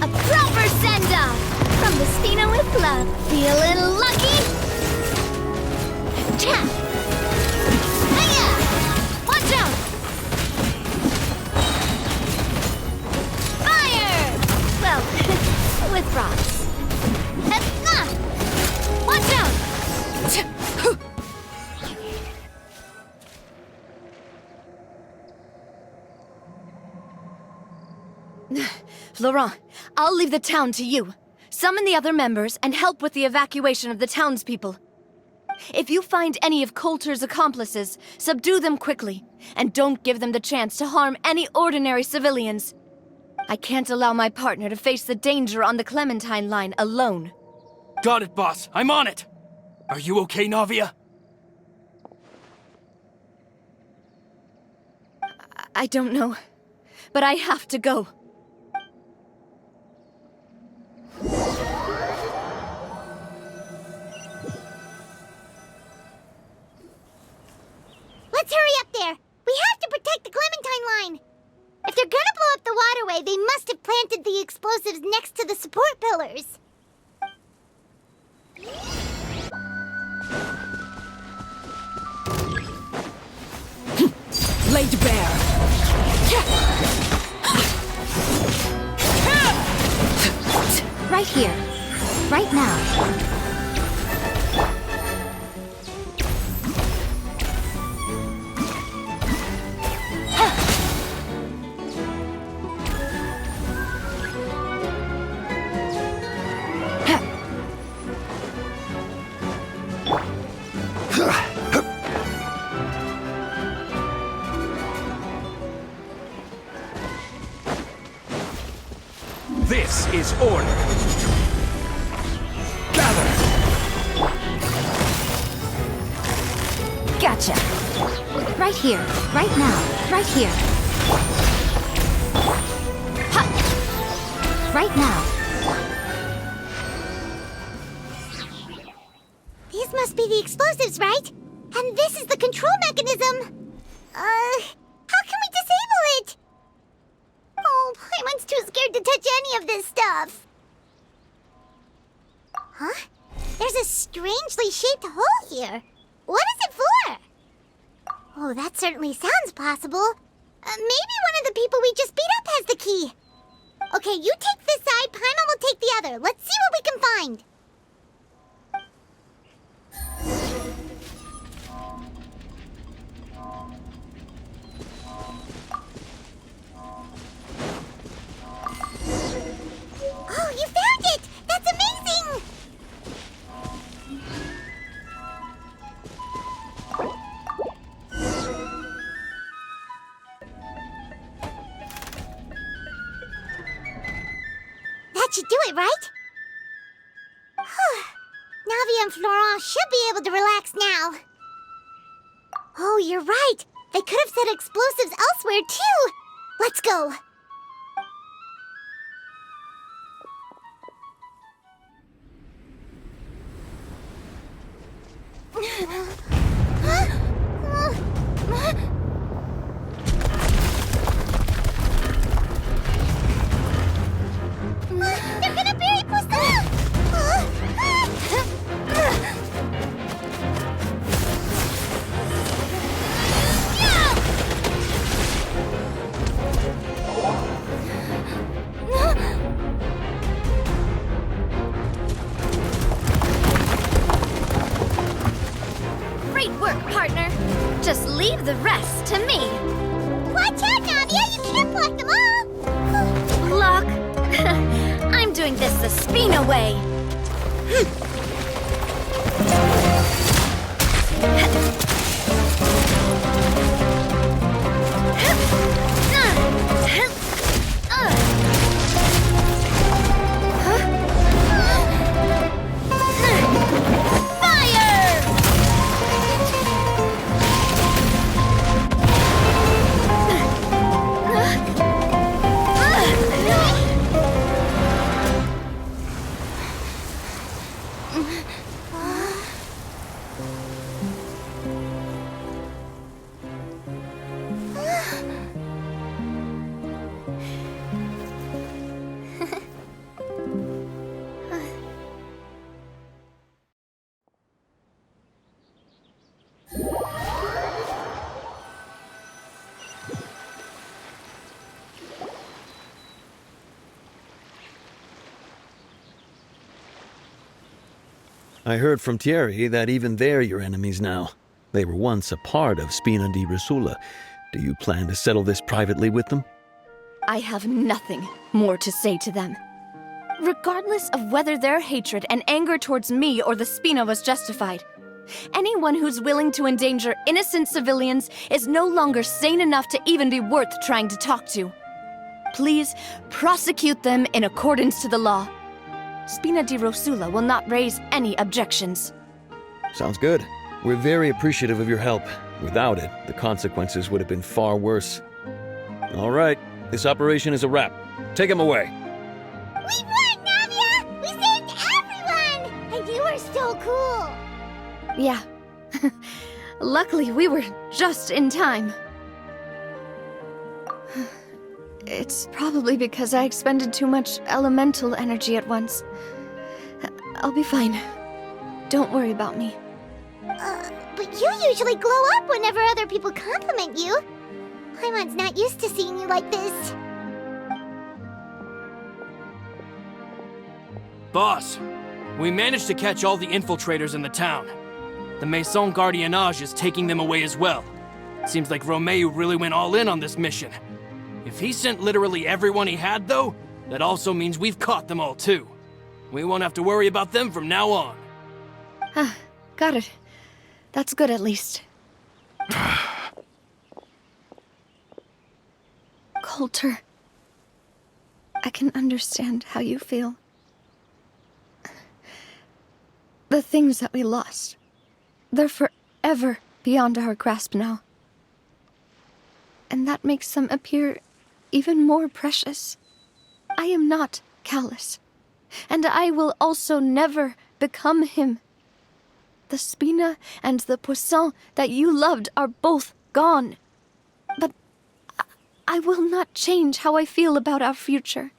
A proper send-off from the Spina with love. Feeling lucky? Tap! Hiya! Watch out! Fire! Well, with rocks. Watch out! Florent, I'll leave the town to you. Summon the other members and help with the evacuation of the townspeople. If you find any of Coulter's accomplices, subdue them quickly, and don't give them the chance to harm any ordinary civilians. I can't allow my partner to face the danger on the Clementine line alone. Got it, boss. I'm on it. Are you okay, Navia? I don't know, but I have to go. Let's hurry up there! We have to protect the Clementine line! If they're gonna blow up the waterway, they must have planted the explosives next to the support pillars. Laid bare. Right here. Right now. This is order. Gather! Gotcha. Right here. Right now. Right here. Ha! Right now. These must be the explosives, right? And this is the control mechanism. How can we disable it? Oh, Paimon's too scared to touch any of this stuff. Huh? There's a strangely shaped hole here. What is it for? Oh, that certainly sounds possible. Maybe one of the people we just beat up has the key. Okay, you take this side, Paimon will take the other. Let's see what we can find. it, right? Navia and Florent should be able to relax now. Oh, you're right. They could have set explosives elsewhere, too. Let's go. They're gonna bury Poisson! Great work, partner. Just leave the rest to me. Watch out, Navia! You can't block them all! Block? I'm doing this the Spina way. I heard from Thierry that even they're your enemies now. They were once a part of Spina di Rosula. Do you plan to settle this privately with them? I have nothing more to say to them. Regardless of whether their hatred and anger towards me or the Spina was justified, anyone who's willing to endanger innocent civilians is no longer sane enough to even be worth trying to talk to. Please prosecute them in accordance to the law. Spina di Rosula will not raise any objections. Sounds good. We're very appreciative of your help. Without it, the consequences would have been far worse. All right, this operation is a wrap. Take him away. We won, Navia! We saved everyone! And you were so cool! Yeah. Luckily, we were just in time. It's probably because I expended too much elemental energy at once. I'll be fine. Don't worry about me. But you usually glow up whenever other people compliment you. Paimon's not used to seeing you like this. Boss, we managed to catch all the infiltrators in the town. The Maison Gardiennage is taking them away as well. Seems like Romeo really went all in on this mission. If he sent literally everyone he had, though, that also means we've caught them all, too. We won't have to worry about them from now on. Got it. That's good, at least. Coulter, I can understand how you feel. The things that we lost, they're forever beyond our grasp now. And that makes them appear even more precious. I am not callous, and I will also never become him. The Spina and the Poisson that you loved are both gone. But I will not change how I feel about our future.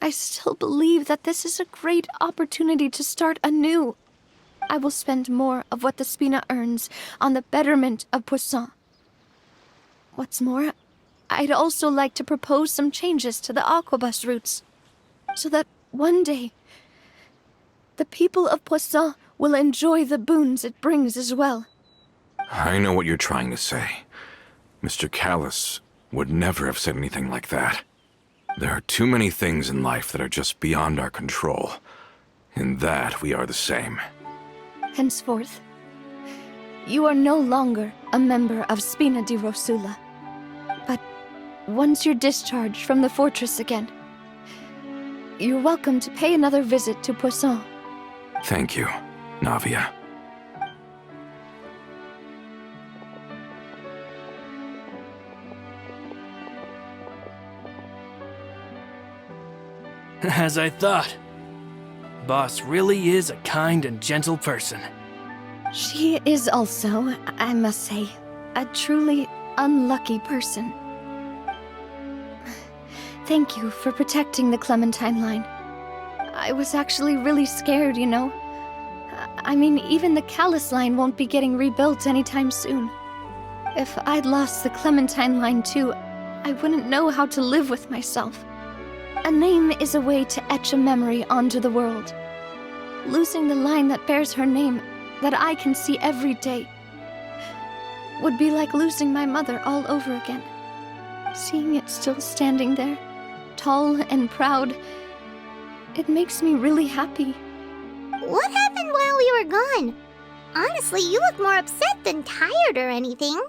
I still believe that this is a great opportunity to start anew. I will spend more of what the Spina earns on the betterment of Poisson. What's more, I'd also like to propose some changes to the aquabus routes, so that one day, the people of Poisson will enjoy the boons it brings as well. I know what you're trying to say. Mr. Callis would never have said anything like that. There are too many things in life that are just beyond our control. In that, we are the same. Henceforth, you are no longer a member of Spina di Rosula. But once you're discharged from the fortress again, you're welcome to pay another visit to Poisson. Thank you, Navia. As I thought. Boss really is a kind and gentle person. She is also, I must say, a truly unlucky person. Thank you for protecting the Clementine line. I was actually really scared, you know. I mean, even the Callus line won't be getting rebuilt anytime soon. If I'd lost the Clementine line too, I wouldn't know how to live with myself. A name is a way to etch a memory onto the world. Losing the line that bears her name, that I can see every day, would be like losing my mother all over again. Seeing it still standing there, tall and proud, it makes me really happy. What happened while we were gone? Honestly, you look more upset than tired or anything.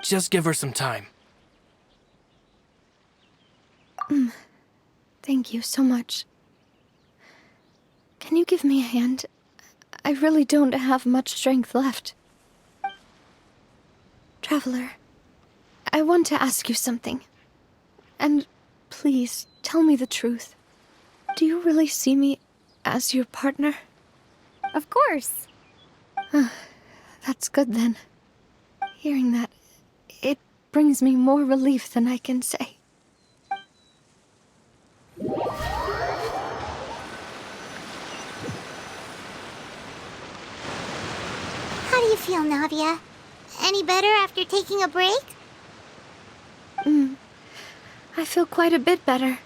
Just give her some time. Thank you so much. Can you give me a hand? I really don't have much strength left. Traveler, I want to ask you something. And please, tell me the truth. Do you really see me as your partner? Of course. That's good then. Hearing that, it brings me more relief than I can say. How do you feel, Navia? Any better after taking a break? I feel quite a bit better.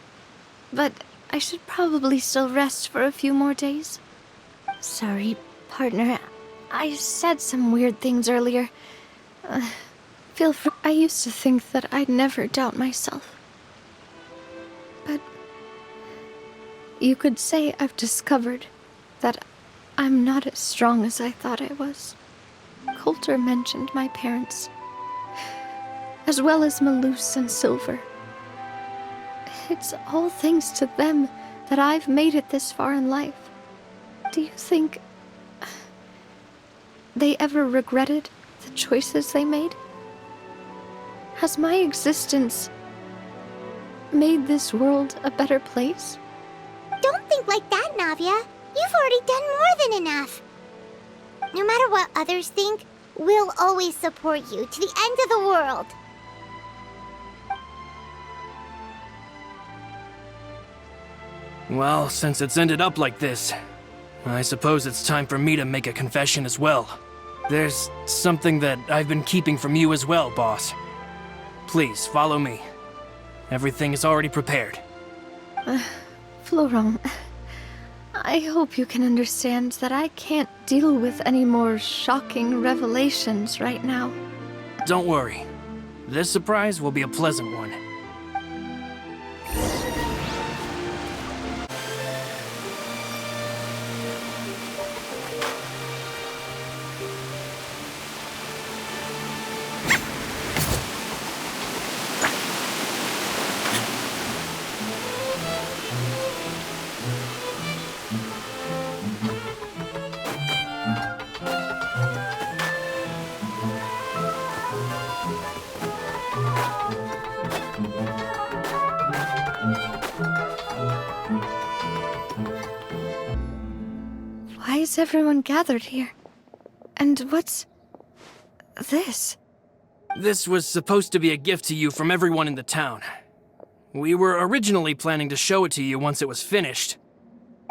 But I should probably still rest for a few more days. Sorry, partner. I said some weird things earlier. Feel free. I used to think that I'd never doubt myself. But you could say I've discovered that I'm not as strong as I thought I was. Coulter mentioned my parents, as well as Malus and Silver. It's all thanks to them that I've made it this far in life. Do you think they ever regretted the choices they made? Has my existence made this world a better place? Don't think like that, Navia. You've already done more than enough. No matter what others think, we'll always support you to the end of the world. Well, since it's ended up like this, I suppose it's time for me to make a confession as well. There's something that I've been keeping from you as well, boss. Please, follow me. Everything is already prepared. Florent, I hope you can understand that I can't deal with any more shocking revelations right now. Don't worry. This surprise will be a pleasant one. Why is everyone gathered here? And what's this? This was supposed to be a gift to you from everyone in the town. We were originally planning to show it to you once it was finished.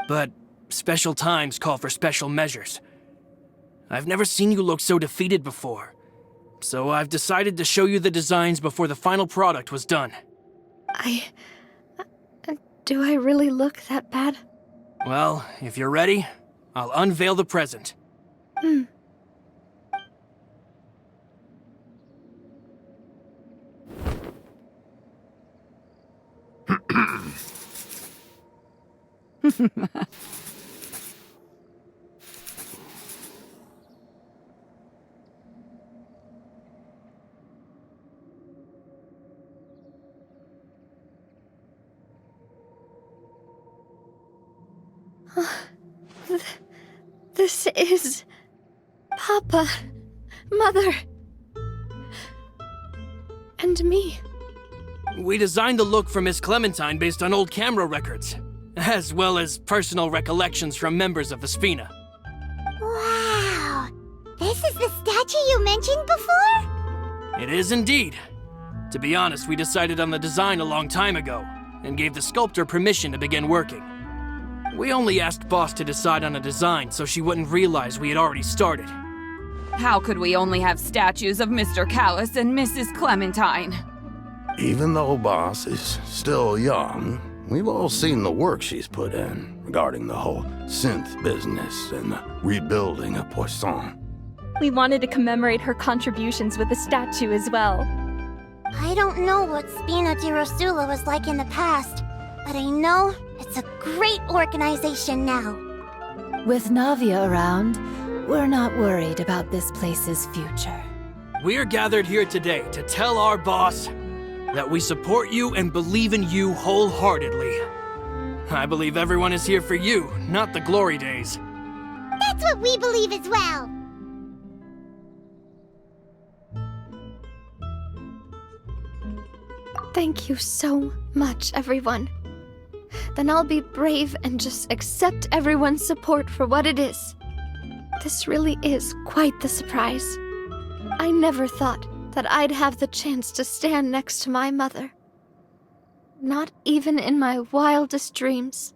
But special times call for special measures. I've never seen you look so defeated before. So I've decided to show you the designs before the final product was done. Do I really look that bad? Well, if you're ready, I'll unveil the present. This is... Papa, Mother, and me. We designed the look for Miss Clementine based on old camera records, as well as personal recollections from members of the Spina. Wow! This is the statue you mentioned before? It is indeed. To be honest, we decided on the design a long time ago, and gave the sculptor permission to begin working. We only asked Boss to decide on a design so she wouldn't realize we had already started. How could we only have statues of Mr. Callis and Mrs. Clementine? Even though Boss is still young, we've all seen the work she's put in regarding the whole synth business and the rebuilding of Poisson. We wanted to commemorate her contributions with a statue as well. I don't know what Spina di Rosula was like in the past, but I know it's a great organization now. With Navia around, we're not worried about this place's future. We're gathered here today to tell our boss that we support you and believe in you wholeheartedly. I believe everyone is here for you, not the glory days. That's what we believe as well. Thank you so much, everyone. Then I'll be brave and just accept everyone's support for what it is. This really is quite the surprise. I never thought that I'd have the chance to stand next to my mother. Not even in my wildest dreams.